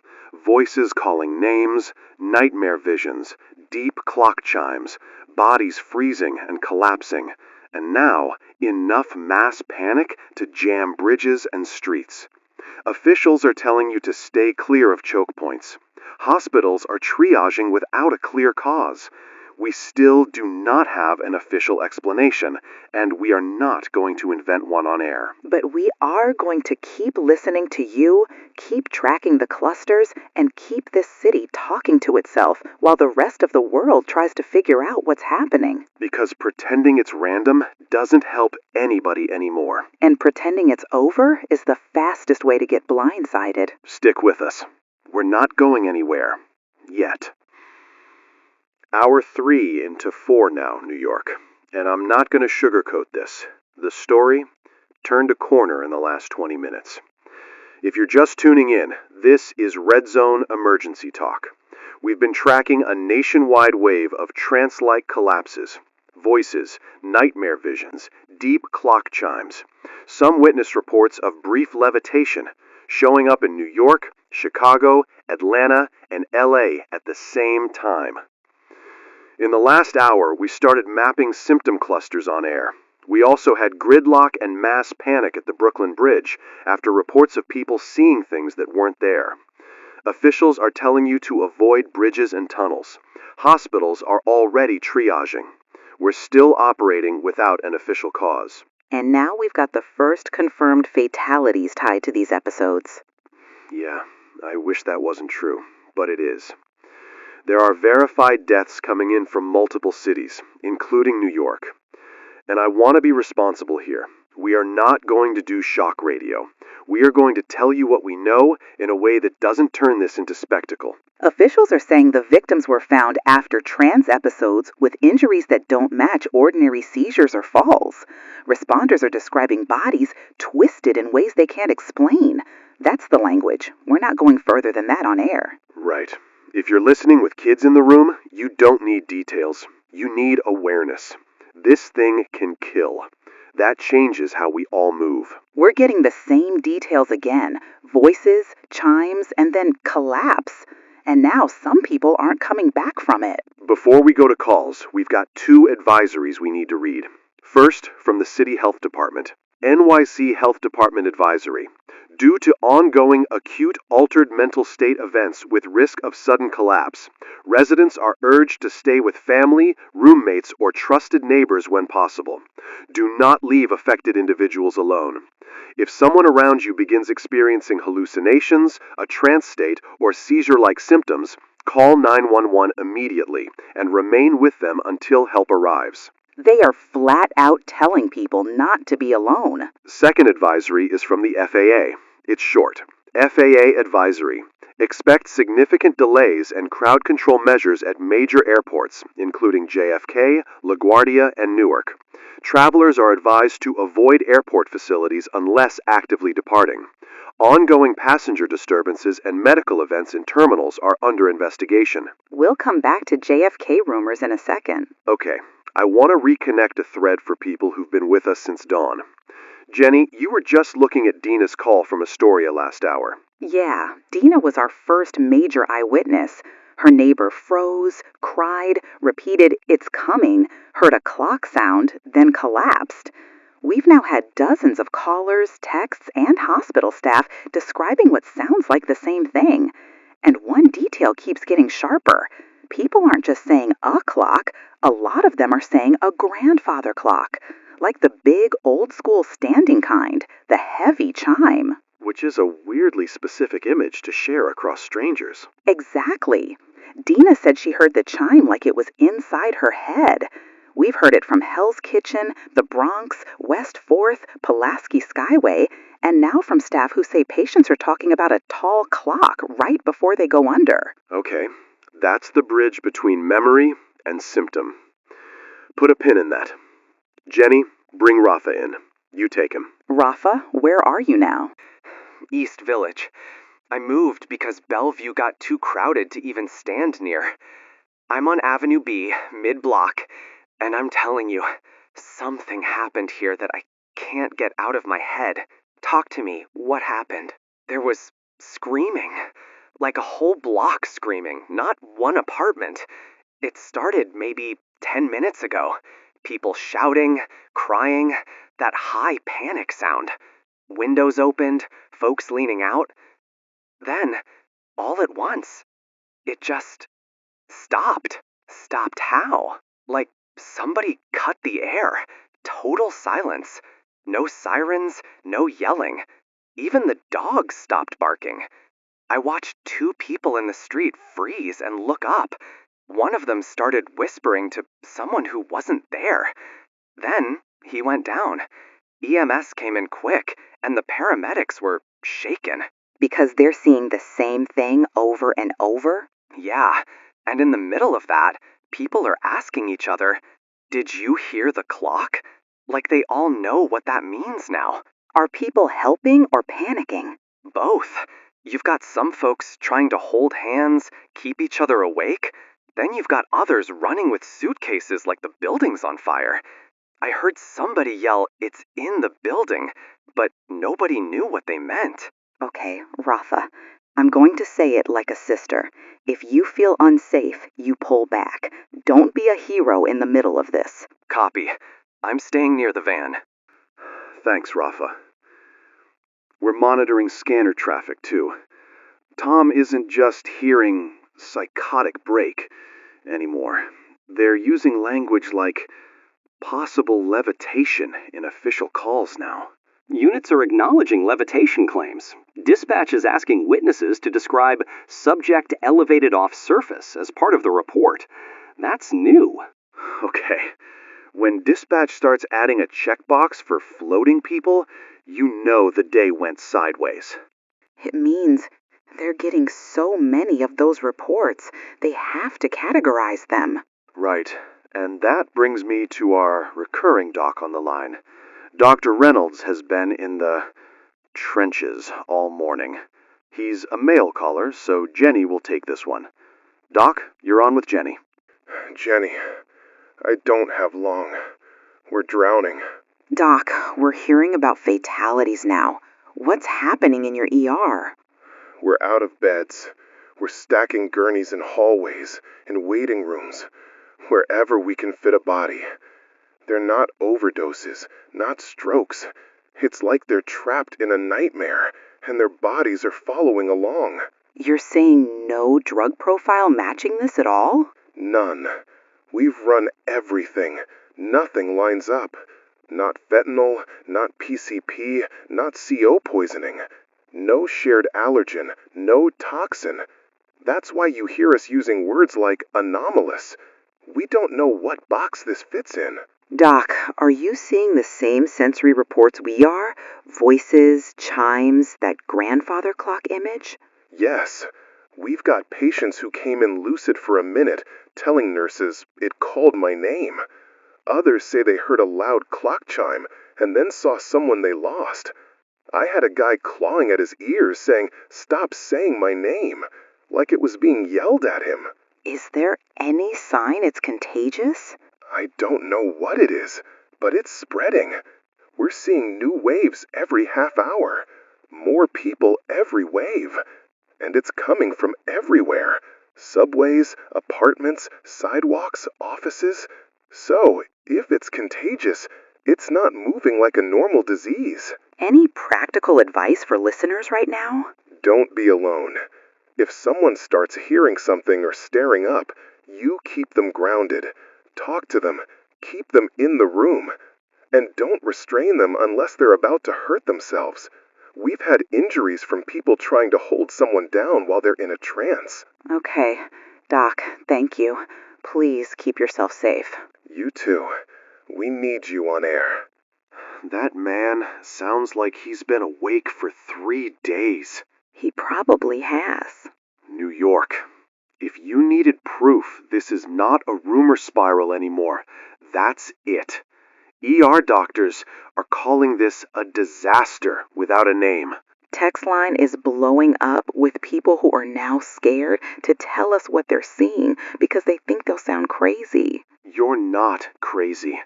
Voices calling names, nightmare visions, deep clock chimes, bodies freezing and collapsing, and now enough mass panic to jam bridges and streets. Officials are telling you to stay clear of choke points. Hospitals are triaging without a clear cause. We still do not have an official explanation, and we are not going to invent one on air. But we are going to keep listening to you, keep tracking the clusters, and keep this city talking to itself while the rest of the world tries to figure out what's happening. Because pretending it's random doesn't help anybody anymore. And pretending it's over is the fastest way to get blindsided. Stick with us. We're not going anywhere. Yet. Hour 3 into 4 now, New York. And I'm not going to sugarcoat this. The story turned a corner in the last 20 minutes. If you're just tuning in, this is Red Zone Emergency Talk. We've been tracking a nationwide wave of trance-like collapses, voices, nightmare visions, deep clock chimes. Some witness reports of brief levitation, showing up in New York, Chicago, Atlanta, and LA at the same time. In the last hour, we started mapping symptom clusters on air. We also had gridlock and mass panic at the Brooklyn Bridge after reports of people seeing things that weren't there. Officials are telling you to avoid bridges and tunnels. Hospitals are already triaging. We're still operating without an official cause. And now we've got the first confirmed fatalities tied to these episodes. Yeah, I wish that wasn't true, but it is. There are verified deaths coming in from multiple cities, including New York. And I want to be responsible here. We are not going to do shock radio. We are going to tell you what we know in a way that doesn't turn this into spectacle. Officials are saying the victims were found after trance episodes with injuries that don't match ordinary seizures or falls. Responders are describing bodies twisted in ways they can't explain. That's the language. We're not going further than that on air. Right. If you're listening with kids in the room, you don't need details. You need awareness. This thing can kill. That changes how we all move. We're getting the same details again. Voices, chimes, and then collapse. And now some people aren't coming back from it. Before we go to calls, we've got 2 advisories we need to read. First, from the City Health Department. NYC Health Department Advisory. Due to ongoing acute altered mental state events with risk of sudden collapse, residents are urged to stay with family, roommates, or trusted neighbors when possible. Do not leave affected individuals alone. If someone around you begins experiencing hallucinations, a trance state, or seizure-like symptoms, call 911 immediately and remain with them until help arrives. They are flat out telling people not to be alone. Second advisory is from the FAA. It's short. FAA Advisory. Expect significant delays and crowd control measures at major airports, including JFK, LaGuardia, and Newark. Travelers are advised to avoid airport facilities unless actively departing. Ongoing passenger disturbances and medical events in terminals are under investigation. We'll come back to JFK rumors in a second. Okay, I want to reconnect a thread for people who've been with us since dawn. Jenny, you were just looking at Dina's call from Astoria last hour. Yeah, Dina was our first major eyewitness. Her neighbor froze, cried, repeated, "It's coming," heard a clock sound, then collapsed. We've now had dozens of callers, texts, and hospital staff describing what sounds like the same thing. And one detail keeps getting sharper. People aren't just saying a clock, a lot of them are saying a grandfather clock, like the big old-school standing kind, the heavy chime. Which is a weirdly specific image to share across strangers. Exactly. Dina said she heard the chime like it was inside her head. We've heard it from Hell's Kitchen, the Bronx, West 4th, Pulaski Skyway, and now from staff who say patients are talking about a tall clock right before they go under. Okay, that's the bridge between memory and symptom. Put a pin in that. Jenny, bring Rafa in. You take him. Rafa, where are you now? East Village. I moved because Bellevue got too crowded to even stand near. I'm on Avenue B, mid-block, and I'm telling you, something happened here that I can't get out of my head. Talk to me. What happened? There was screaming. Like a whole block screaming, not one apartment. It started maybe 10 minutes ago. People shouting, crying, that high panic sound. Windows opened, folks leaning out. Then, all at once, it just stopped. Stopped how? Like somebody cut the air. Total silence. No sirens, no yelling. Even the dogs stopped barking. I watched 2 people in the street freeze and look up. One of them started whispering to someone who wasn't there. Then he went down. EMS came in quick, and the paramedics were shaken. Because they're seeing the same thing over and over? Yeah, and in the middle of that, people are asking each other, "Did you hear the clock?" Like they all know what that means now. Are people helping or panicking? Both. You've got some folks trying to hold hands, keep each other awake. Then you've got others running with suitcases like the building's on fire. I heard somebody yell, "It's in the building," but nobody knew what they meant. Okay, Rafa, I'm going to say it like a sister. If you feel unsafe, you pull back. Don't be a hero in the middle of this. Copy. I'm staying near the van. Thanks, Rafa. We're monitoring scanner traffic, too. Tom isn't just hearing psychotic break anymore. They're using language like possible levitation in official calls now. Units are acknowledging levitation claims. Dispatch is asking witnesses to describe subject elevated off surface as part of the report. That's new. Okay. When dispatch starts adding a checkbox for floating people, you know the day went sideways. It means they're getting so many of those reports, they have to categorize them. Right. And that brings me to our recurring doc on the line. Dr. Reynolds has been in the trenches all morning. He's a male caller, so Jenny will take this one. Doc, you're on with Jenny. Jenny, I don't have long. We're drowning. Doc, we're hearing about fatalities now. What's happening in your ER? We're out of beds. We're stacking gurneys in hallways, in waiting rooms, wherever we can fit a body. They're not overdoses, not strokes. It's like they're trapped in a nightmare, and their bodies are following along. You're saying no drug profile matching this at all? None. We've run everything. Nothing lines up. Not fentanyl, not PCP, not CO poisoning. No shared allergen, no toxin. That's why you hear us using words like anomalous. We don't know what box this fits in. Doc, are you seeing the same sensory reports we are? Voices, chimes, that grandfather clock image? Yes. We've got patients who came in lucid for a minute, telling nurses it called my name. Others say they heard a loud clock chime and then saw someone they lost. I had a guy clawing at his ears saying, "Stop saying my name," like it was being yelled at him. Is there any sign it's contagious? I don't know what it is, but it's spreading. We're seeing new waves every half hour. More people every wave. And it's coming from everywhere. Subways, apartments, sidewalks, offices. So, if it's contagious, it's not moving like a normal disease. Any practical advice for listeners right now? Don't be alone. If someone starts hearing something or staring up, you keep them grounded. Talk to them. Keep them in the room. And don't restrain them unless they're about to hurt themselves. We've had injuries from people trying to hold someone down while they're in a trance. Okay. Doc, thank you. Please keep yourself safe. You too. We need you on air. That man sounds like he's been awake for 3 days. He probably has. New York. If you needed proof this is not a rumor spiral anymore, that's it. ER doctors are calling this a disaster without a name. Text line is blowing up with people who are now scared to tell us what they're seeing because they think they'll sound crazy. You're not crazy.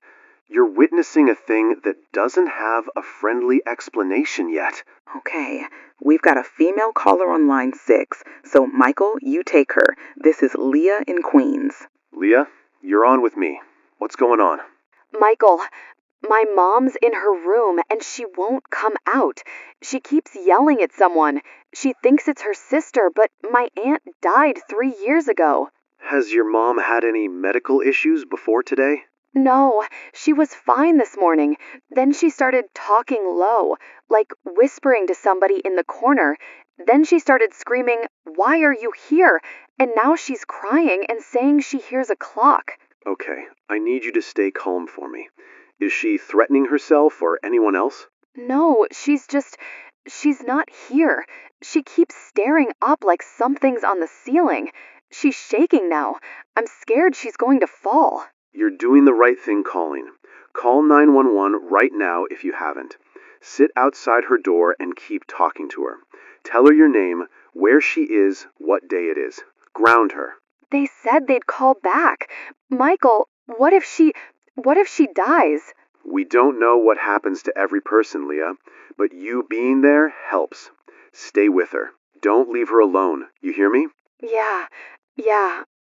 You're witnessing a thing that doesn't have a friendly explanation yet. Okay, we've got a female caller on line 6, so Michael, you take her. This is Leah in Queens. Leah, you're on with me. What's going on? Michael, my mom's in her room and she won't come out. She keeps yelling at someone. She thinks it's her sister, but my aunt died 3 years ago. Has your mom had any medical issues before today? No, she was fine this morning. Then she started talking low, like whispering to somebody in the corner. Then she started screaming, "Why are you here?" And now she's crying and saying she hears a clock. Okay, I need you to stay calm for me. Is she threatening herself or anyone else? No, she's not here. She keeps staring up like something's on the ceiling. She's shaking now. I'm scared she's going to fall. You're doing the right thing calling. Call 911 right now if you haven't. Sit outside her door and keep talking to her. Tell her your name, where she is, what day it is. Ground her. They said they'd call back. Michael, what if she dies? We don't know what happens to every person, Leah, but you being there helps. Stay with her. Don't leave her alone. You hear me? Yeah,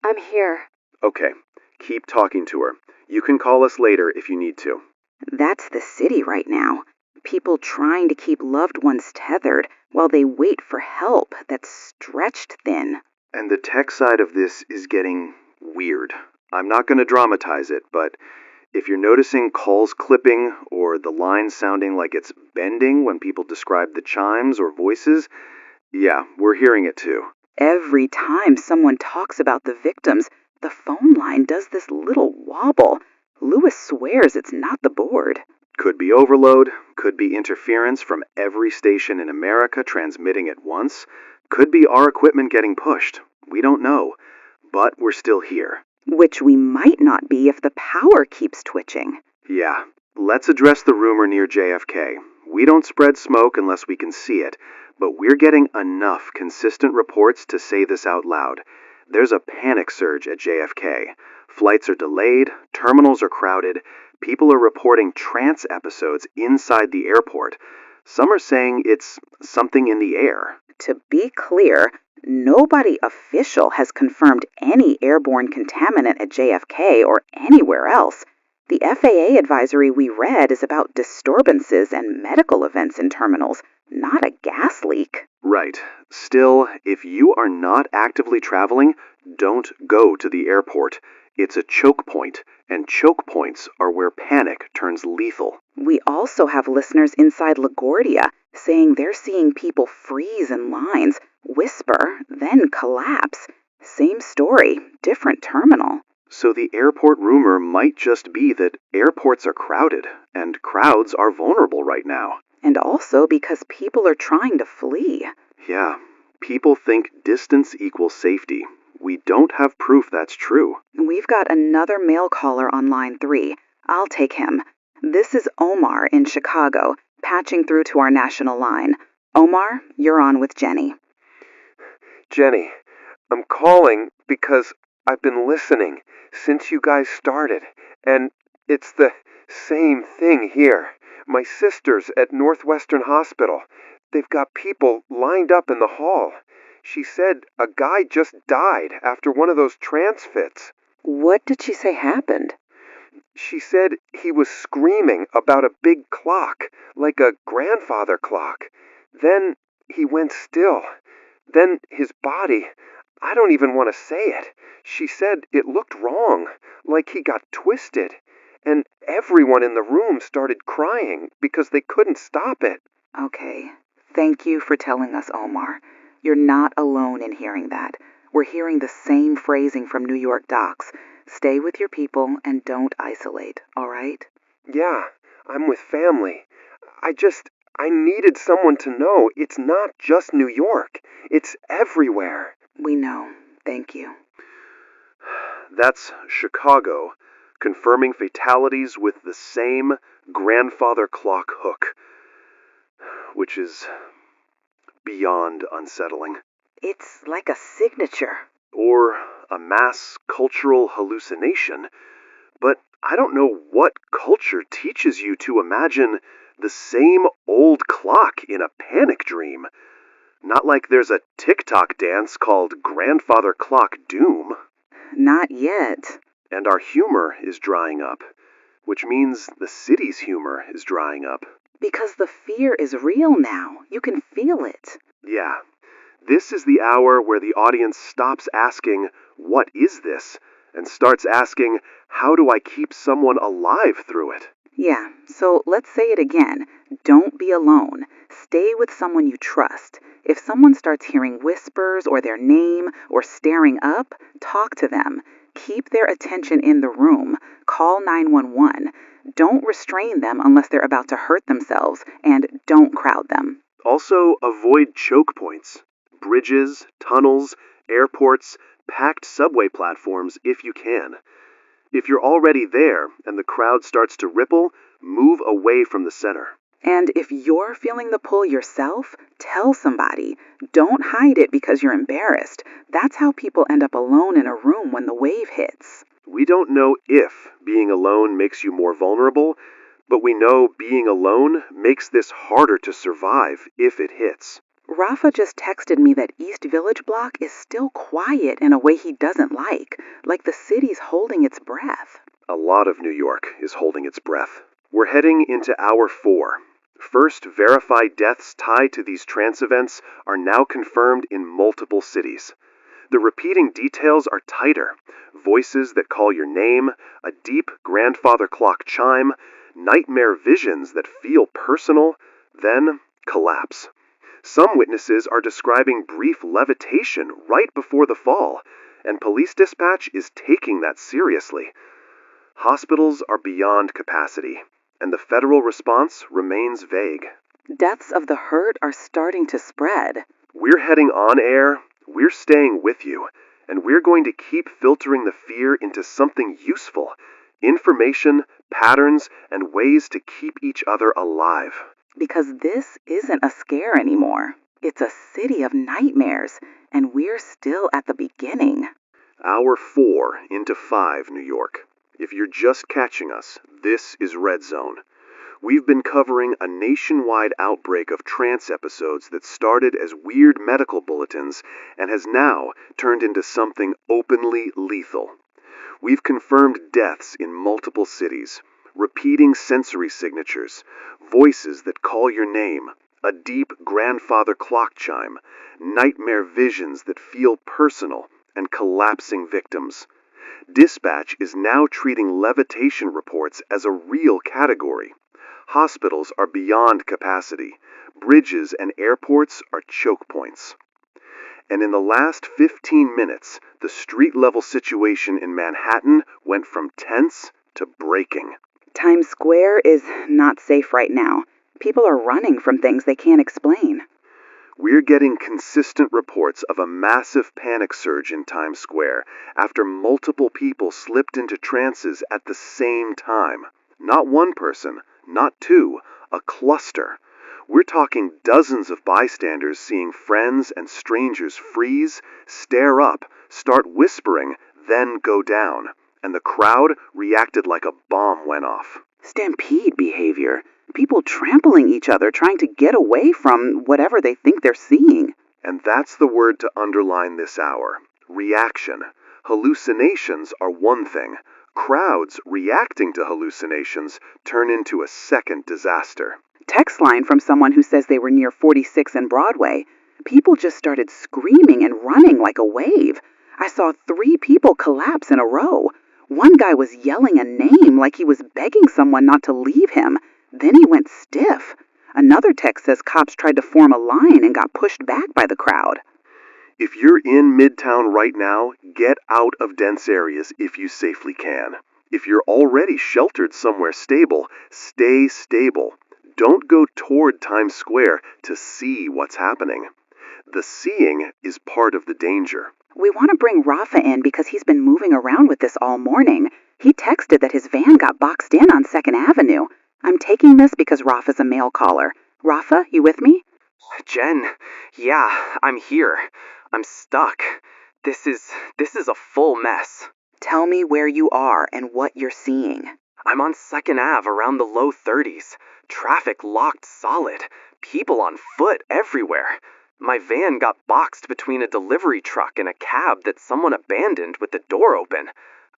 I'm here. Okay. Keep talking to her. You can call us later if you need to. That's the city right now. People trying to keep loved ones tethered while they wait for help that's stretched thin. And the tech side of this is getting weird. I'm not going to dramatize it, but if you're noticing calls clipping or the line sounding like it's bending when people describe the chimes or voices, yeah, we're hearing it too. Every time someone talks about the victims, the phone line does this little wobble. Lewis swears it's not the board. Could be overload, could be interference from every station in America transmitting at once, could be our equipment getting pushed. We don't know, but we're still here. Which we might not be if the power keeps twitching. Yeah, let's address the rumor near JFK. We don't spread smoke unless we can see it, but we're getting enough consistent reports to say this out loud. There's a panic surge at JFK. Flights are delayed, terminals are crowded, people are reporting trance episodes inside the airport. Some are saying it's something in the air. To be clear, nobody official has confirmed any airborne contaminant at JFK or anywhere else. The FAA advisory we read is about disturbances and medical events in terminals, not a gas leak. Right. Still, if you are not actively traveling, don't go to the airport. It's a choke point, and choke points are where panic turns lethal. We also have listeners inside LaGuardia saying they're seeing people freeze in lines, whisper, then collapse. Same story, different terminal. So the airport rumor might just be that airports are crowded, and crowds are vulnerable right now. And also because people are trying to flee. Yeah, people think distance equals safety. We don't have proof that's true. We've got another male caller on line 3. I'll take him. This is Omar in Chicago, patching through to our national line. Omar, you're on with Jenny. Jenny, I'm calling because I've been listening since you guys started, and it's the same thing here. My sister's at Northwestern Hospital. They've got people lined up in the hall. She said a guy just died after one of those trance fits. What did she say happened? She said he was screaming about a big clock, like a grandfather clock. Then he went still. Then his body, I don't even want to say it. She said it looked wrong, like he got twisted. And everyone in the room started crying because they couldn't stop it. Okay. Thank you for telling us, Omar. You're not alone in hearing that. We're hearing the same phrasing from New York docs. Stay with your people and don't isolate, all right? Yeah, I'm with family. I needed someone to know it's not just New York. It's everywhere. We know. Thank you. That's Chicago, confirming fatalities with the same grandfather clock hook, which is beyond unsettling. It's like a signature. Or a mass cultural hallucination. But I don't know what culture teaches you to imagine the same old clock in a panic dream. Not like there's a TikTok dance called Grandfather Clock Doom. Not yet. And our humor is drying up, which means the city's humor is drying up. Because the fear is real now. You can feel it. Yeah. This is the hour where the audience stops asking, "What is this?" and starts asking, "How do I keep someone alive through it?" Yeah, so let's say it again. Don't be alone. Stay with someone you trust. If someone starts hearing whispers or their name or staring up, talk to them. Keep their attention in the room. Call 911. Don't restrain them unless they're about to hurt themselves, and don't crowd them. Also, avoid choke points. Bridges, tunnels, airports, packed subway platforms if you can. If you're already there and the crowd starts to ripple, move away from the center. And if you're feeling the pull yourself, tell somebody. Don't hide it because you're embarrassed. That's how people end up alone in a room when the wave hits. We don't know if being alone makes you more vulnerable, but we know being alone makes this harder to survive if it hits. Rafa just texted me that East Village block is still quiet in a way he doesn't like the city's holding its breath. A lot of New York is holding its breath. We're heading into hour 4. First verified deaths tied to these trance events are now confirmed in multiple cities. The repeating details are tighter. Voices that call your name, a deep grandfather clock chime, nightmare visions that feel personal, then collapse. Some witnesses are describing brief levitation right before the fall, and police dispatch is taking that seriously. Hospitals are beyond capacity, and the federal response remains vague. Deaths of the hurt are starting to spread. We're heading on air, we're staying with you, and we're going to keep filtering the fear into something useful. Information, patterns, and ways to keep each other alive. Because this isn't a scare anymore. It's a city of nightmares, and we're still at the beginning. Hour 4 into 5, New York. If you're just catching us, this is Red Zone. We've been covering a nationwide outbreak of trance episodes that started as weird medical bulletins and has now turned into something openly lethal. We've confirmed deaths in multiple cities, repeating sensory signatures, voices that call your name, a deep grandfather clock chime, nightmare visions that feel personal, and collapsing victims. Dispatch is now treating levitation reports as a real category. Hospitals are beyond capacity. Bridges and airports are choke points. And in the last 15 minutes, the street-level situation in Manhattan went from tense to breaking. Times Square is not safe right now. People are running from things they can't explain. We're getting consistent reports of a massive panic surge in Times Square after multiple people slipped into trances at the same time. Not one person, not two, a cluster. We're talking dozens of bystanders seeing friends and strangers freeze, stare up, start whispering, then go down. And the crowd reacted like a bomb went off. Stampede behavior. People trampling each other, trying to get away from whatever they think they're seeing. And that's the word to underline this hour. Reaction. Hallucinations are one thing. Crowds reacting to hallucinations turn into a second disaster. Text line from someone who says they were near 46 and Broadway. People just started screaming and running like a wave. I saw 3 people collapse in a row. One guy was yelling a name like he was begging someone not to leave him. Then he went stiff. Another text says cops tried to form a line and got pushed back by the crowd. If you're in Midtown right now, get out of dense areas if you safely can. If you're already sheltered somewhere stable, stay stable. Don't go toward Times Square to see what's happening. The seeing is part of the danger. We want to bring Rafa in because he's been moving around with this all morning. He texted that his van got boxed in on 2nd Avenue. I'm taking this because Rafa's a mail caller. Rafa, you with me? Jen, yeah, I'm here. I'm stuck. This is a full mess. Tell me where you are and what you're seeing. I'm on 2nd Ave around the low 30s. Traffic locked solid. People on foot everywhere. My van got boxed between a delivery truck and a cab that someone abandoned with the door open.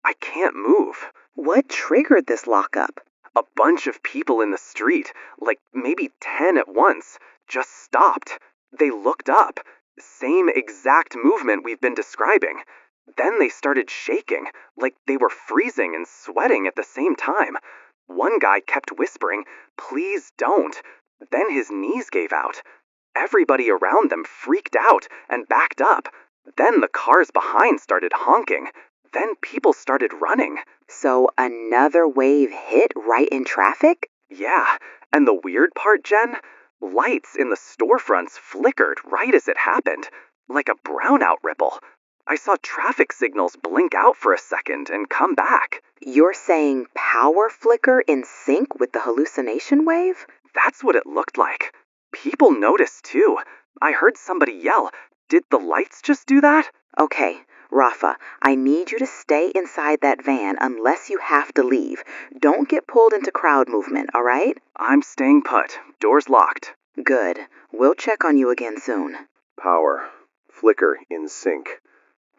I can't move. What triggered this lockup? A bunch of people in the street, like maybe 10 at once, just stopped. They looked up. Same exact movement we've been describing. Then they started shaking, like they were freezing and sweating at the same time. One guy kept whispering, "Please don't." Then his knees gave out. Everybody around them freaked out and backed up. Then the cars behind started honking. Then people started running. So another wave hit right in traffic? Yeah, and the weird part, Jen? Lights in the storefronts flickered right as it happened, like a brownout ripple. I saw traffic signals blink out for a second and come back. You're saying power flicker in sync with the hallucination wave? That's what it looked like. People noticed too. I heard somebody yell, "Did the lights just do that?" Okay, Rafa, I need you to stay inside that van unless you have to leave. Don't get pulled into crowd movement, all right? I'm staying put. Door's locked. Good. We'll check on you again soon. Power. Flicker in sync.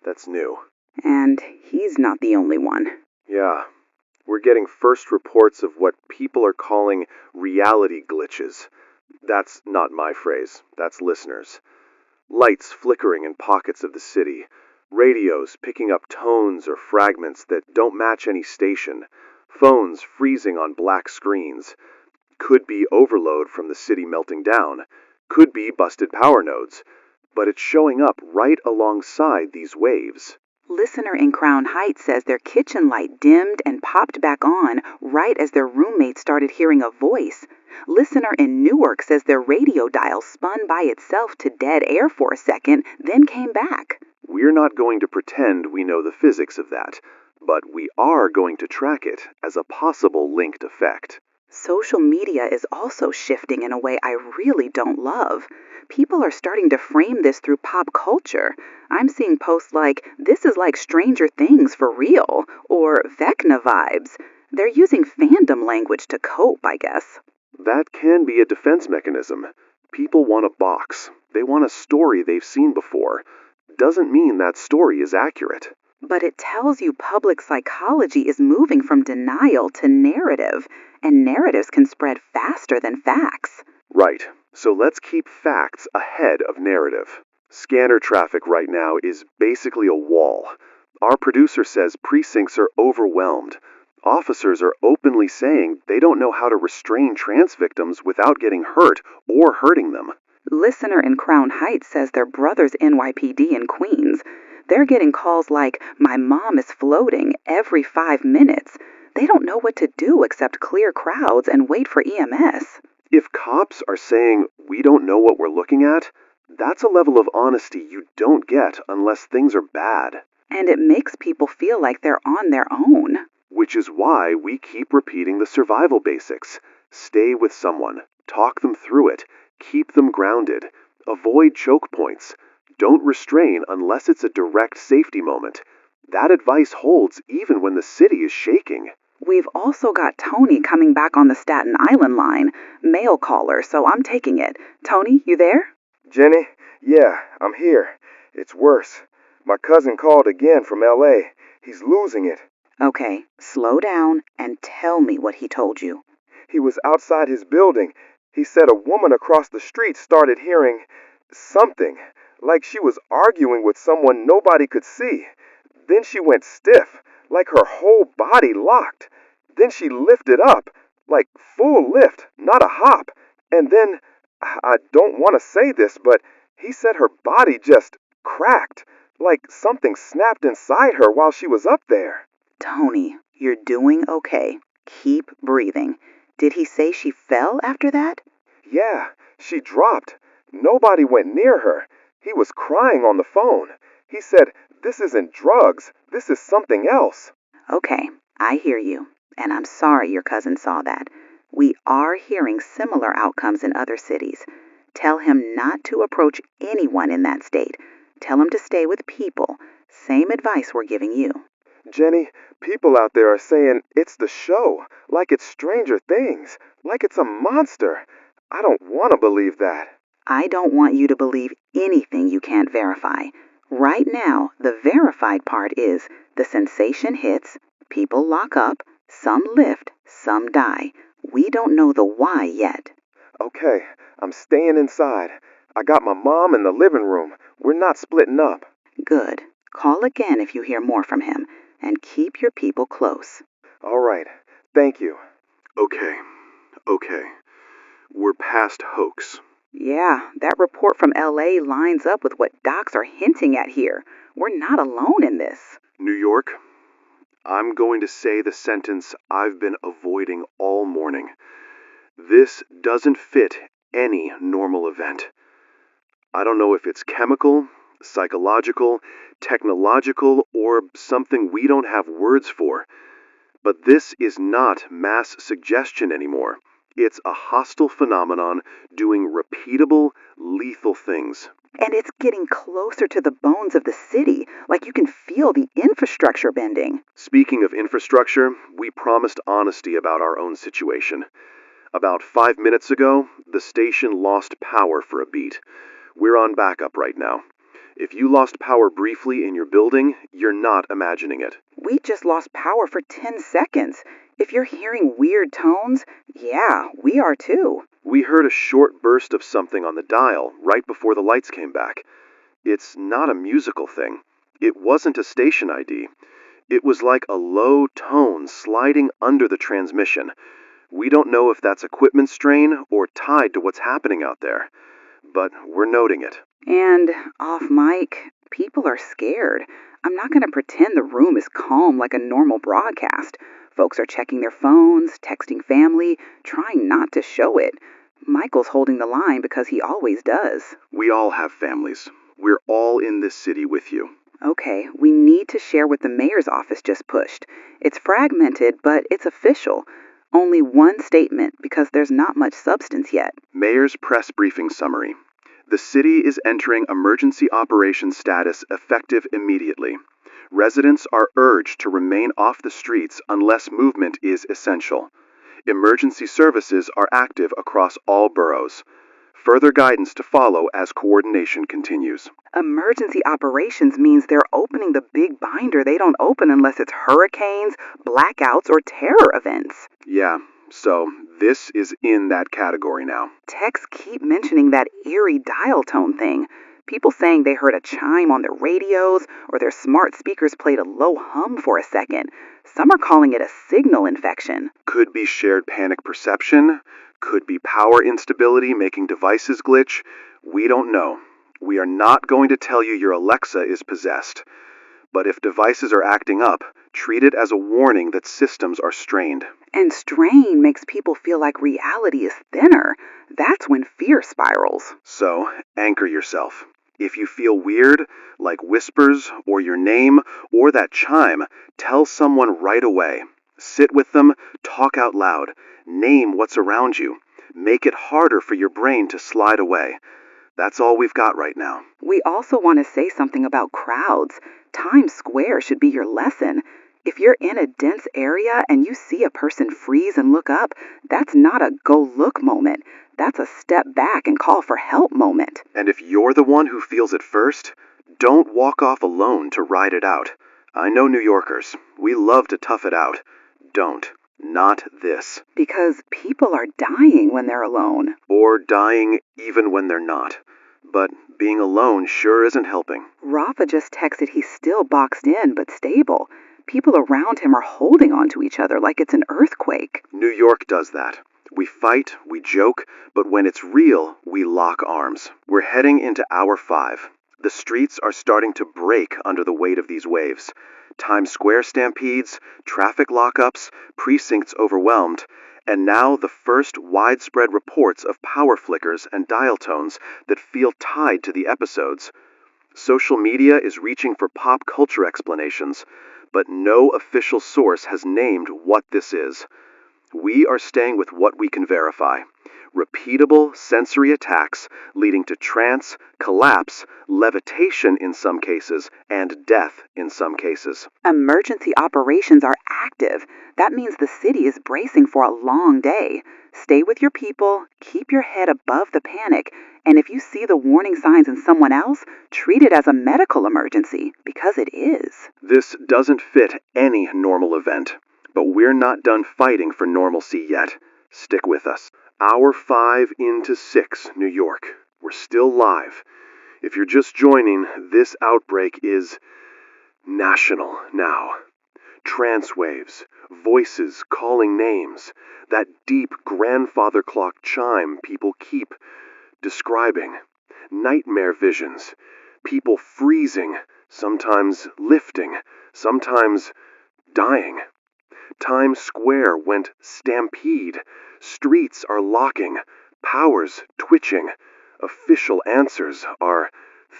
That's new. And he's not the only one. Yeah. We're getting first reports of what people are calling reality glitches. That's not my phrase. That's listeners. Lights flickering in pockets of the city. Radios picking up tones or fragments that don't match any station. Phones freezing on black screens. Could be overload from the city melting down. Could be busted power nodes. But it's showing up right alongside these waves. Listener in Crown Heights says their kitchen light dimmed and popped back on right as their roommate started hearing a voice. Listener in Newark says their radio dial spun by itself to dead air for a second, then came back. We're not going to pretend we know the physics of that, but we are going to track it as a possible linked effect. Social media is also shifting in a way I really don't love. People are starting to frame this through pop culture. I'm seeing posts like, "This is like Stranger Things for real," or "Vecna vibes." They're using fandom language to cope, I guess. That can be a defense mechanism. People want a box. They want a story they've seen before. Doesn't mean that story is accurate. But it tells you public psychology is moving from denial to narrative, and narratives can spread faster than facts. Right. So let's keep facts ahead of narrative. Scanner traffic right now is basically a wall. Our producer says precincts are overwhelmed. Officers are openly saying they don't know how to restrain trans victims without getting hurt or hurting them. Listener in Crown Heights says their brother's NYPD in Queens. They're getting calls like, "My mom is floating," every 5 minutes. They don't know what to do except clear crowds and wait for EMS. If cops are saying we don't know what we're looking at, that's a level of honesty you don't get unless things are bad. And it makes people feel like they're on their own. Which is why we keep repeating the survival basics. Stay with someone. Talk them through it. Keep them grounded. Avoid choke points. Don't restrain unless it's a direct safety moment. That advice holds even when the city is shaking. We've also got Tony coming back on the Staten Island line, mail caller, so I'm taking it. Tony, you there? Jenny? Yeah, I'm here. It's worse. My cousin called again from LA. He's losing it. Okay, slow down and tell me what he told you. He was outside his building. He said a woman across the street started hearing something, like she was arguing with someone nobody could see. Then she went stiff, like her whole body locked. Then she lifted up, like full lift, not a hop. And then, I don't want to say this, but he said her body just cracked, like something snapped inside her while she was up there. Tony, you're doing okay. Keep breathing. Did he say she fell after that? Yeah, she dropped. Nobody went near her. He was crying on the phone. He said, "This isn't drugs. This is something else." Okay, I hear you. And I'm sorry your cousin saw that. We are hearing similar outcomes in other cities. Tell him not to approach anyone in that state. Tell him to stay with people. Same advice we're giving you. Jenny, people out there are saying it's the show, like it's Stranger Things, like it's a monster. I don't want to believe that. I don't want you to believe anything you can't verify. Right now, the verified part is the sensation hits, people lock up, some lift, some die. We don't know the why yet. Okay, I'm staying inside. I got my mom in the living room. We're not splitting up. Good. Call again if you hear more from him, and keep your people close. All right. Thank you. Okay. We're past hoax. Yeah, that report from LA lines up with what docs are hinting at here. We're not alone in this. New York, I'm going to say the sentence I've been avoiding all morning. This doesn't fit any normal event. I don't know if it's chemical, psychological, technological, or something we don't have words for. But this is not mass suggestion anymore. It's a hostile phenomenon doing repeatable, lethal things. And it's getting closer to the bones of the city, like you can feel the infrastructure bending. Speaking of infrastructure, we promised honesty about our own situation. About 5 minutes ago, the station lost power for a beat. We're on backup right now. If you lost power briefly in your building, you're not imagining it. We just lost power for 10 seconds. If you're hearing weird tones, yeah, we are too. We heard a short burst of something on the dial right before the lights came back. It's not a musical thing. It wasn't a station ID. It was like a low tone sliding under the transmission. We don't know if that's equipment strain or tied to what's happening out there. But we're noting it. And off mic, people are scared. I'm not going to pretend the room is calm like a normal broadcast. Folks are checking their phones, texting family, trying not to show it. Michael's holding the line because he always does. We all have families. We're all in this city with you. Okay, we need to share what the mayor's office just pushed. It's fragmented, but it's official. Only one statement because there's not much substance yet. Mayor's press briefing summary. The city is entering emergency operations status effective immediately. Residents are urged to remain off the streets unless movement is essential. Emergency services are active across all boroughs. Further guidance to follow as coordination continues. Emergency operations means they're opening the big binder they don't open unless it's hurricanes, blackouts, or terror events. Yeah, so this is in that category now. Texts keep mentioning that eerie dial tone thing. People saying they heard a chime on their radios or their smart speakers played a low hum for a second. Some are calling it a signal infection. Could be shared panic perception. Could be power instability making devices glitch. We don't know. We are not going to tell you your Alexa is possessed. But if devices are acting up, treat it as a warning that systems are strained. And strain makes people feel like reality is thinner. That's when fear spirals. So, anchor yourself. If you feel weird, like whispers, or your name, or that chime, tell someone right away. Sit with them, talk out loud, name what's around you. Make it harder for your brain to slide away. That's all we've got right now. We also want to say something about crowds. Times Square should be your lesson. If you're in a dense area and you see a person freeze and look up, that's not a go look moment. That's a step back and call for help moment. And if you're the one who feels it first, don't walk off alone to ride it out. I know New Yorkers. We love to tough it out. Don't. Not this. Because people are dying when they're alone. Or dying even when they're not. But being alone sure isn't helping. Rafa just texted he's still boxed in but stable. People around him are holding on to each other like it's an earthquake. New York does that. We fight, we joke, but when it's real, we lock arms. We're heading into hour 5. The streets are starting to break under the weight of these waves. Times Square stampedes, traffic lockups, precincts overwhelmed, and now the first widespread reports of power flickers and dial tones that feel tied to the episodes. Social media is reaching for pop culture explanations, but no official source has named what this is. We are staying with what we can verify. Repeatable sensory attacks leading to trance, collapse, levitation in some cases, and death in some cases. Emergency operations are active. That means the city is bracing for a long day. Stay with your people, keep your head above the panic, and if you see the warning signs in someone else, treat it as a medical emergency, because it is. This doesn't fit any normal event, but we're not done fighting for normalcy yet. Stick with us. Hour 5 into 6, New York. We're still live. If you're just joining, this outbreak is national now. Trance waves, voices calling names, that deep grandfather clock chime people keep describing, nightmare visions, people freezing, sometimes lifting, sometimes dying. Times Square went stampede. Streets are locking. Powers twitching. Official answers are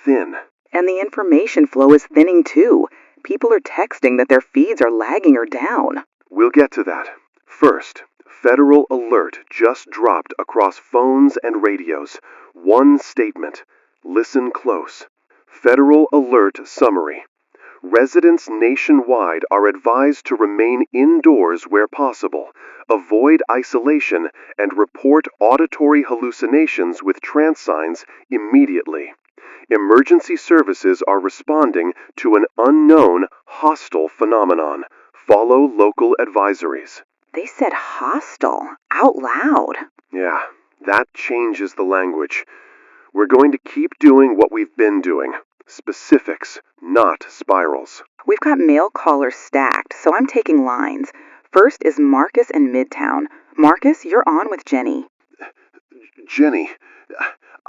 thin. And the information flow is thinning too. People are texting that their feeds are lagging or down. We'll get to that. First, federal alert just dropped across phones and radios. One statement. Listen close. Federal alert summary. Residents nationwide are advised to remain indoors where possible, avoid isolation, and report auditory hallucinations with trance signs immediately. Emergency services are responding to an unknown, hostile phenomenon. Follow local advisories. They said hostile, out loud. Yeah, that changes the language. We're going to keep doing what we've been doing. Specifics, not spirals. We've got mail callers stacked, so I'm taking lines. First is Marcus in Midtown. Marcus, you're on with Jenny. Jenny,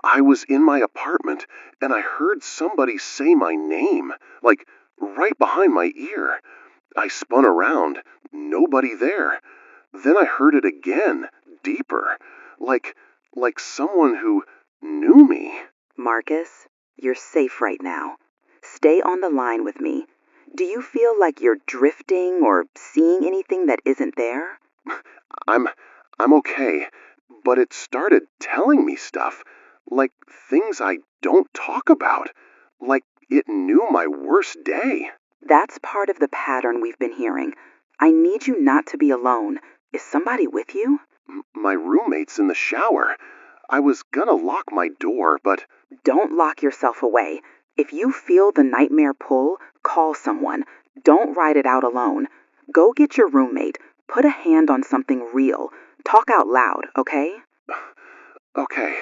I was in my apartment, and I heard somebody say my name, like right behind my ear. I spun around, nobody there. Then I heard it again, deeper, like someone who knew me. Marcus, you're safe right now. Stay on the line with me. Do you feel like you're drifting or seeing anything that isn't there? I'm okay, but it started telling me stuff, like things I don't talk about, like it knew my worst day. That's part of the pattern we've been hearing. I need you not to be alone. Is somebody with you? My roommate's in the shower. I was gonna lock my door, but... Don't lock yourself away. If you feel the nightmare pull, call someone. Don't ride it out alone. Go get your roommate. Put a hand on something real. Talk out loud, okay? Okay.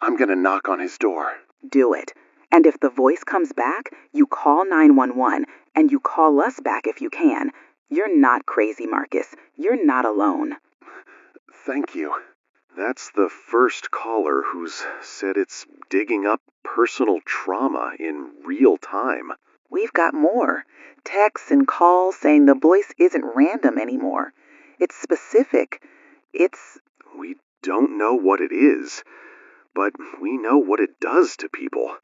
I'm gonna knock on his door. Do it. And if the voice comes back, you call 911, and you call us back if you can. You're not crazy, Marcus. You're not alone. Thank you. That's the first caller who's said it's digging up personal trauma in real time. We've got more. Texts and calls saying the voice isn't random anymore. It's specific. We don't know what it is, but we know what it does to people.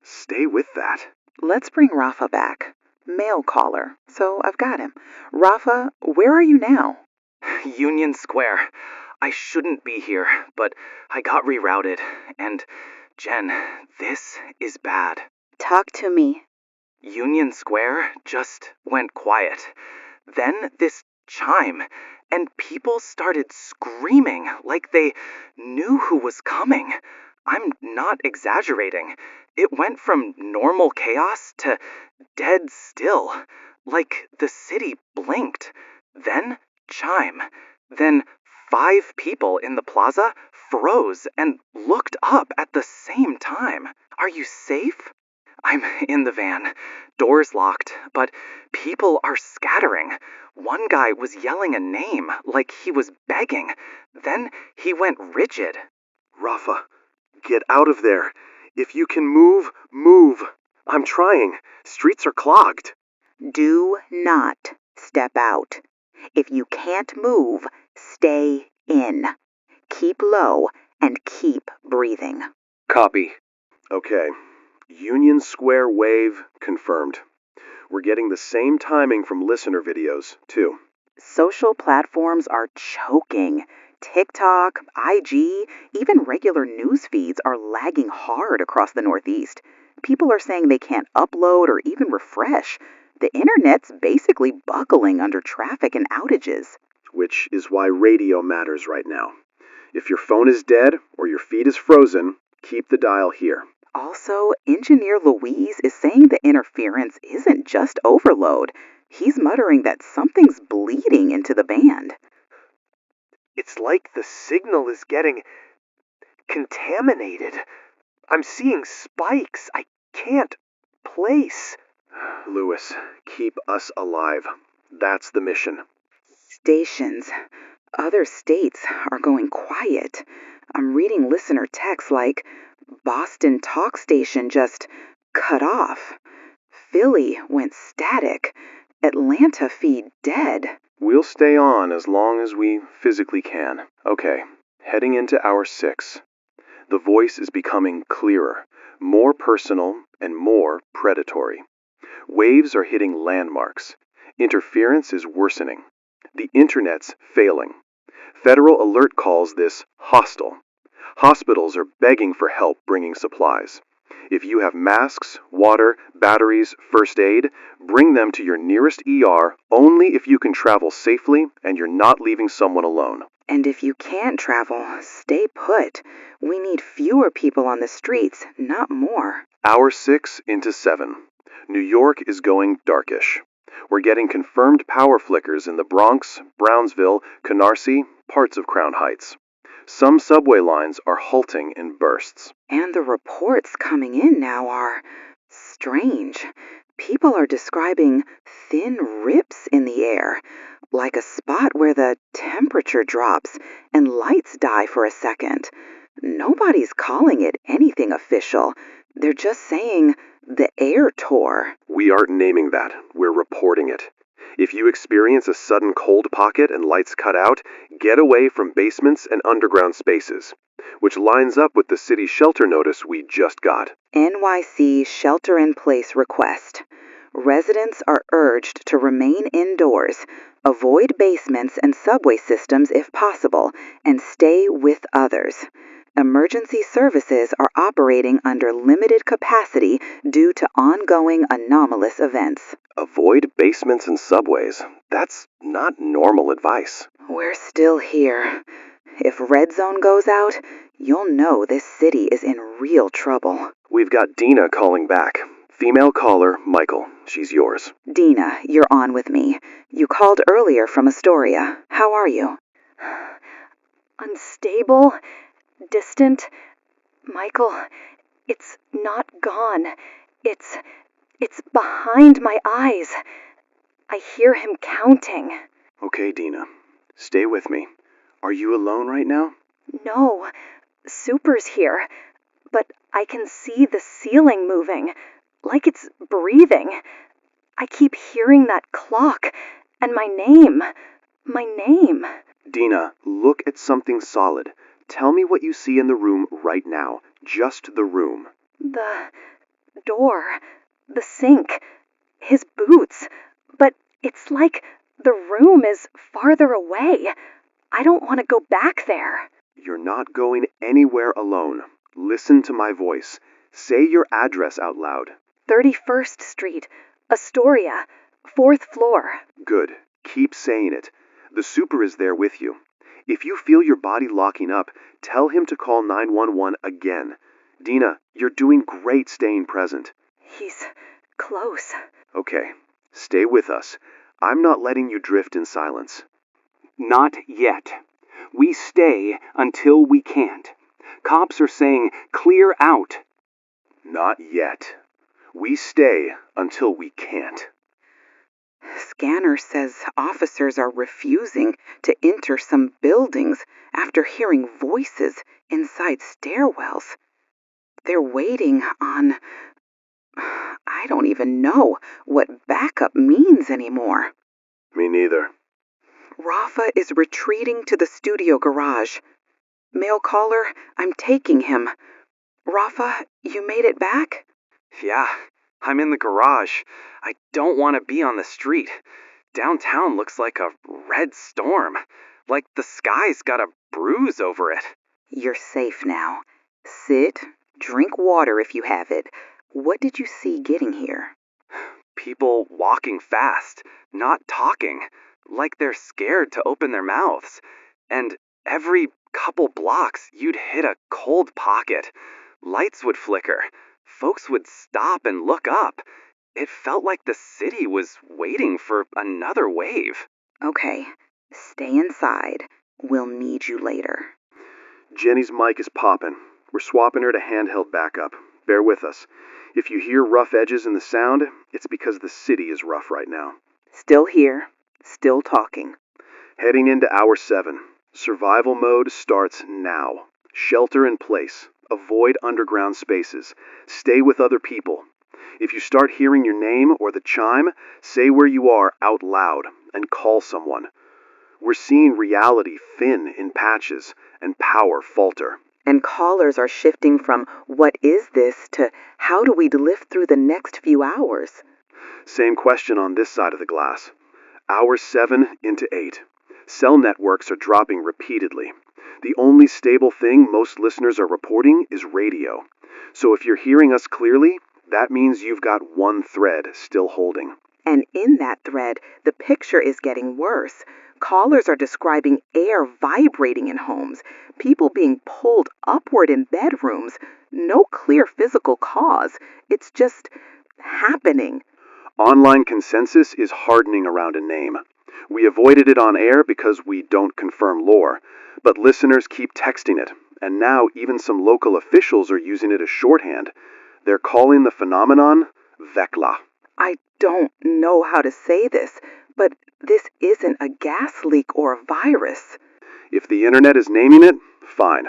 Stay with that. Let's bring Rafa back. Male caller, so I've got him. Rafa, where are you now? Union Square. I shouldn't be here, but I got rerouted. And, Jen, this is bad. Talk to me. Union Square just went quiet. Then this chime, and people started screaming like they knew who was coming. I'm not exaggerating. It went from normal chaos to dead still, like the city blinked. Then chime. Then 5 people in the plaza froze and looked up at the same time. Are you safe? I'm in the van, doors locked, but people are scattering. One guy was yelling a name like he was begging. Then he went rigid. Rafa, get out of there. If you can move, move. I'm trying. Streets are clogged. Do not step out. If you can't move, stay in. Keep low and keep breathing. Copy. Okay. Union Square wave confirmed. We're getting the same timing from listener videos, too. Social platforms are choking. TikTok, IG, even regular news feeds are lagging hard across the Northeast. People are saying they can't upload or even refresh. The internet's basically buckling under traffic and outages. Which is why radio matters right now. If your phone is dead or your feed is frozen, keep the dial here. Also, Engineer Louise is saying the interference isn't just overload. He's muttering that something's bleeding into the band. It's like the signal is getting contaminated. I'm seeing spikes I can't place. Lewis, keep us alive. That's the mission. Stations. Other states are going quiet. I'm reading listener texts like, Boston talk station just cut off. Philly went static. Atlanta feed dead. We'll stay on as long as we physically can. Okay, heading into hour 6. The voice is becoming clearer, more personal, and more predatory. Waves are hitting landmarks. Interference is worsening. The internet's failing. Federal alert calls this hostile. Hospitals are begging for help bringing supplies. If you have masks, water, batteries, first aid, bring them to your nearest ER only if you can travel safely and you're not leaving someone alone. And if you can't travel, stay put. We need fewer people on the streets, not more. Hour 6 into 7. New York is going darkish. We're getting confirmed power flickers in the Bronx, Brownsville, Canarsie, parts of Crown Heights. Some subway lines are halting in bursts. And the reports coming in now are strange. People are describing thin rips in the air, like a spot where the temperature drops and lights die for a second. Nobody's calling it anything official. They're just saying the air tore. We aren't naming that. We're reporting it. If you experience a sudden cold pocket and lights cut out, get away from basements and underground spaces, which lines up with the city shelter notice we just got. NYC shelter-in-place request. Residents are urged to remain indoors, avoid basements and subway systems if possible, and stay with others. Emergency services are operating under limited capacity due to ongoing anomalous events. Avoid basements and subways. That's not normal advice. We're still here. If Red Zone goes out, you'll know this city is in real trouble. We've got Dina calling back. Female caller, Michael. She's yours. Dina, you're on with me. You called earlier from Astoria. How are you? Unstable, distant. Michael, it's not gone. It's behind my eyes. I hear him counting. Okay, Dina. Stay with me. Are you alone right now? No, Super's here, but I can see the ceiling moving, like it's breathing. I keep hearing that clock, and my name. Dina, look at something solid. Tell me what you see in the room right now. Just the room. The door, the sink, his boots, but it's like the room is farther away. I don't want to go back there. You're not going anywhere alone. Listen to my voice. Say your address out loud. 31st Street, Astoria, 4th floor. Good. Keep saying it. The super is there with you. If you feel your body locking up, tell him to call 911 again. Dina, you're doing great staying present. He's close. Okay. Stay with us. I'm not letting you drift in silence. Not yet. We stay until we can't. Cops are saying, clear out. Not yet. We stay until we can't. Scanner says officers are refusing to enter some buildings after hearing voices inside stairwells. They're waiting on... I don't even know what backup means anymore. Me neither. Rafa is retreating to the studio garage. Male caller, I'm taking him. Rafa, you made it back? Yeah, I'm in the garage. I don't want to be on the street. Downtown looks like a red storm. Like the sky's got a bruise over it. You're safe now. Sit, drink water if you have it. What did you see getting here? People walking fast, not talking, like they're scared to open their mouths. And every couple blocks, you'd hit a cold pocket. Lights would flicker. Folks would stop and look up. It felt like the city was waiting for another wave. Okay, stay inside. We'll need you later. Jenny's mic is popping. We're swapping her to handheld backup. Bear with us. If you hear rough edges in the sound, it's because the city is rough right now. Still here, still talking. Heading into hour 7. Survival mode starts now. Shelter in place. Avoid underground spaces. Stay with other people. If you start hearing your name or the chime, say where you are out loud and call someone. We're seeing reality thin in patches and power falter. And callers are shifting from what is this to how do we live through the next few hours? Same question on this side of the glass. Hour 7 into 8. Cell networks are dropping repeatedly. The only stable thing most listeners are reporting is radio. So if you're hearing us clearly, that means you've got one thread still holding. And in that thread, the picture is getting worse. Callers are describing air vibrating in homes, people being pulled upward in bedrooms. No clear physical cause. It's just happening. Online consensus is hardening around a name. We avoided it on air because we don't confirm lore, but listeners keep texting it, and now even some local officials are using it as shorthand. They're calling the phenomenon Vecna. I don't know how to say this, but this isn't a gas leak or a virus. If the internet is naming it, fine.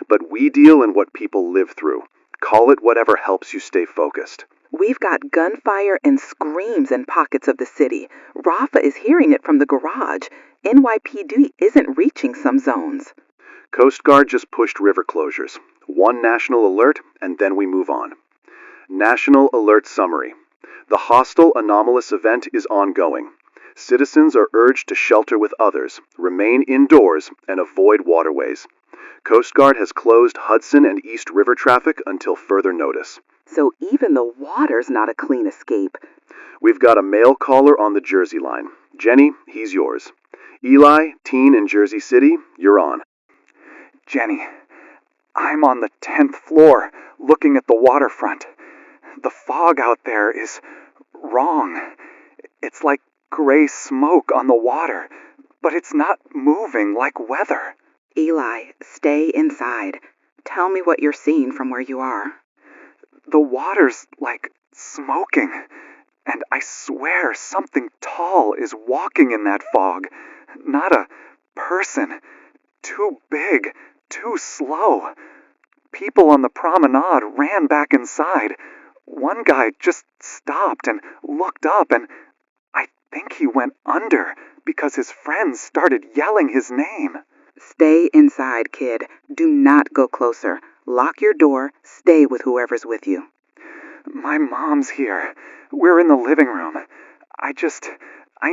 But we deal in what people live through. Call it whatever helps you stay focused. We've got gunfire and screams in pockets of the city. Rafa is hearing it from the garage. NYPD isn't reaching some zones. Coast Guard just pushed river closures. One national alert, and then we move on. National Alert Summary. The hostile anomalous event is ongoing. Citizens are urged to shelter with others, remain indoors, and avoid waterways. Coast Guard has closed Hudson and East River traffic until further notice. So even the water's not a clean escape. We've got a mail caller on the Jersey line. Jenny, he's yours. Eli, teen in Jersey City, you're on. Jenny, I'm on the 10th floor, looking at the waterfront. The fog out there is wrong. It's like gray smoke on the water, but it's not moving like weather. Eli, stay inside. Tell me what you're seeing from where you are. The water's like smoking, and I swear something tall is walking in that fog. Not a person. Too big, too slow. People on the promenade ran back inside. One guy just stopped and looked up, and I think he went under because his friends started yelling his name. Stay inside, kid. Do not go closer. Lock your door. Stay with whoever's with you. My mom's here. We're in the living room. I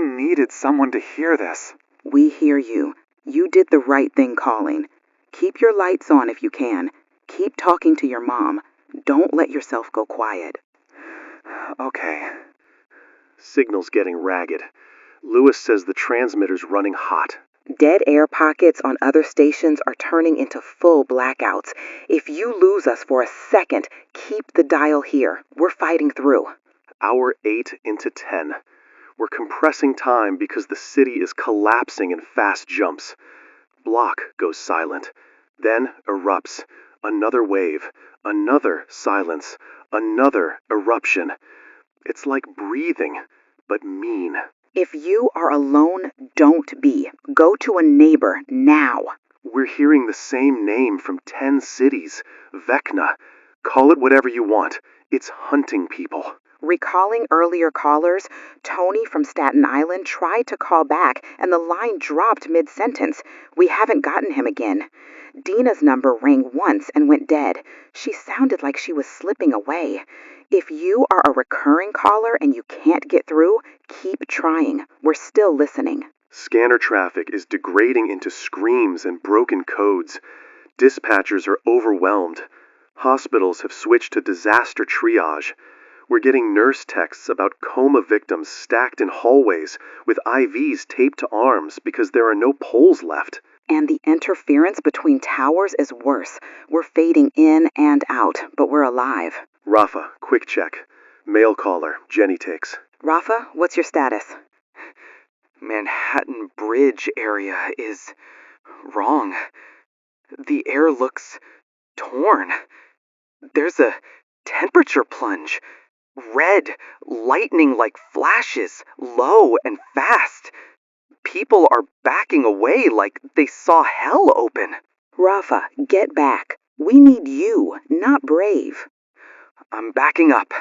needed someone to hear this. We hear you. You did the right thing calling. Keep your lights on if you can. Keep talking to your mom. Don't let yourself go quiet. Okay. Signal's getting ragged. Lewis says the transmitter's running hot. Dead air pockets on other stations are turning into full blackouts. If you lose us for a second, keep the dial here. We're fighting through. Hour 8 into 10. We're compressing time because the city is collapsing in fast jumps. Block goes silent, then erupts. Another wave, another silence, another eruption. It's like breathing, but mean. If you are alone, don't be. Go to a neighbor now. We're hearing the same name from 10 cities. Vecna. Call it whatever you want. It's hunting people. Recalling earlier callers, Tony from Staten Island tried to call back and the line dropped mid-sentence. We haven't gotten him again. Dina's number rang once and went dead. She sounded like she was slipping away. If you are a recurring caller and you can't get through, keep trying. We're still listening. Scanner traffic is degrading into screams and broken codes. Dispatchers are overwhelmed. Hospitals have switched to disaster triage. We're getting nurse texts about coma victims stacked in hallways with IVs taped to arms because there are no poles left. And the interference between towers is worse. We're fading in and out, but we're alive. Rafa, quick check. Mail caller, Jenny takes. Rafa, what's your status? Manhattan Bridge area is wrong. The air looks torn. There's a temperature plunge. Red, lightning like flashes, low and fast. People are backing away like they saw hell open. Rafa, get back. We need you, not Brave. I'm backing up.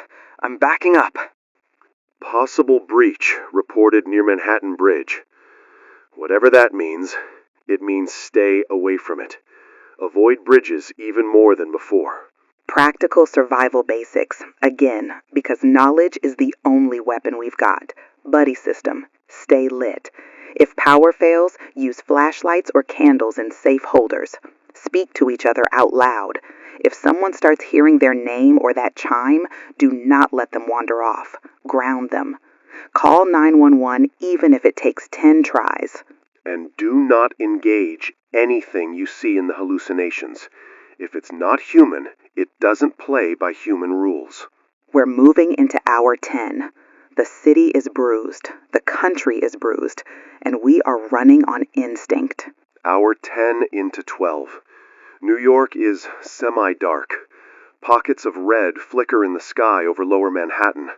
Possible breach reported near Manhattan Bridge. Whatever that means, it means stay away from it. Avoid bridges even more than before. Practical survival basics. Again, because knowledge is the only weapon we've got. Buddy system. Stay lit. If power fails, use flashlights or candles in safe holders. Speak to each other out loud. If someone starts hearing their name or that chime, do not let them wander off. Ground them. Call 911 even if it takes 10 tries. And do not engage anything you see in the hallucinations. If it's not human, it doesn't play by human rules. We're moving into hour 10. The city is bruised, the country is bruised, and we are running on instinct. Hour 10 into 12. New York is semi-dark. Pockets of red flicker in the sky over lower Manhattan.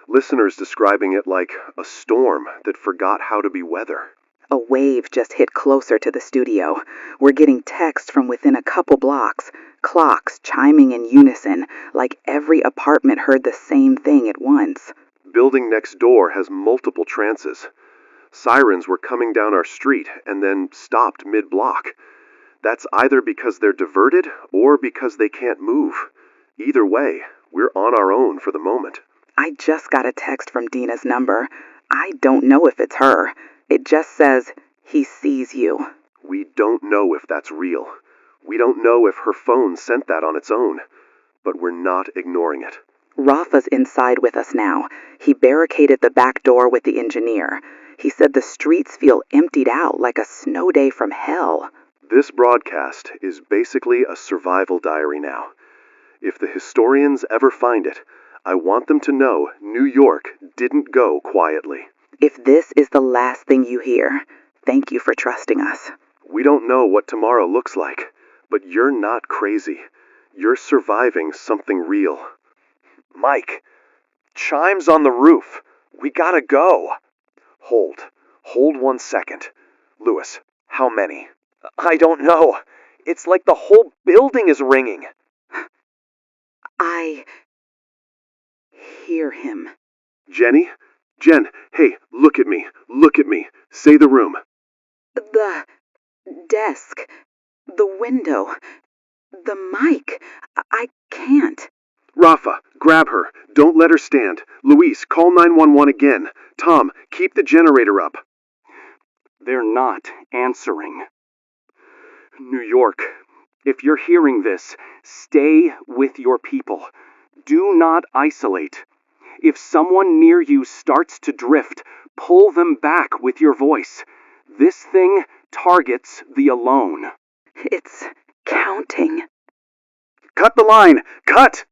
Listeners describing it like a storm that forgot how to be weather. A wave just hit closer to the studio. We're getting texts from within a couple blocks, clocks chiming in unison, like every apartment heard the same thing at once. Building next door has multiple trances. Sirens were coming down our street and then stopped mid-block. That's either because they're diverted or because they can't move. Either way, we're on our own for the moment. I just got a text from Dina's number. I don't know if it's her. It just says, he sees you. We don't know if that's real. We don't know if her phone sent that on its own. But we're not ignoring it. Rafa's inside with us now. He barricaded the back door with the engineer. He said the streets feel emptied out like a snow day from hell. This broadcast is basically a survival diary now. If the historians ever find it, I want them to know New York didn't go quietly. If this is the last thing you hear, thank you for trusting us. We don't know what tomorrow looks like, but you're not crazy. You're surviving something real. Mike, chimes on the roof. We gotta go. Hold 1 second. Lewis, how many? I don't know. It's like the whole building is ringing. I hear him. Jenny? Jen, hey, look at me. Look at me. Say the room. The desk. The window. The mic. I can't. Rafa, grab her. Don't let her stand. Luis, call 911 again. Tom, keep the generator up. They're not answering. New York, if you're hearing this, stay with your people. Do not isolate. If someone near you starts to drift, pull them back with your voice. This thing targets the alone. It's counting. Cut the line! Cut!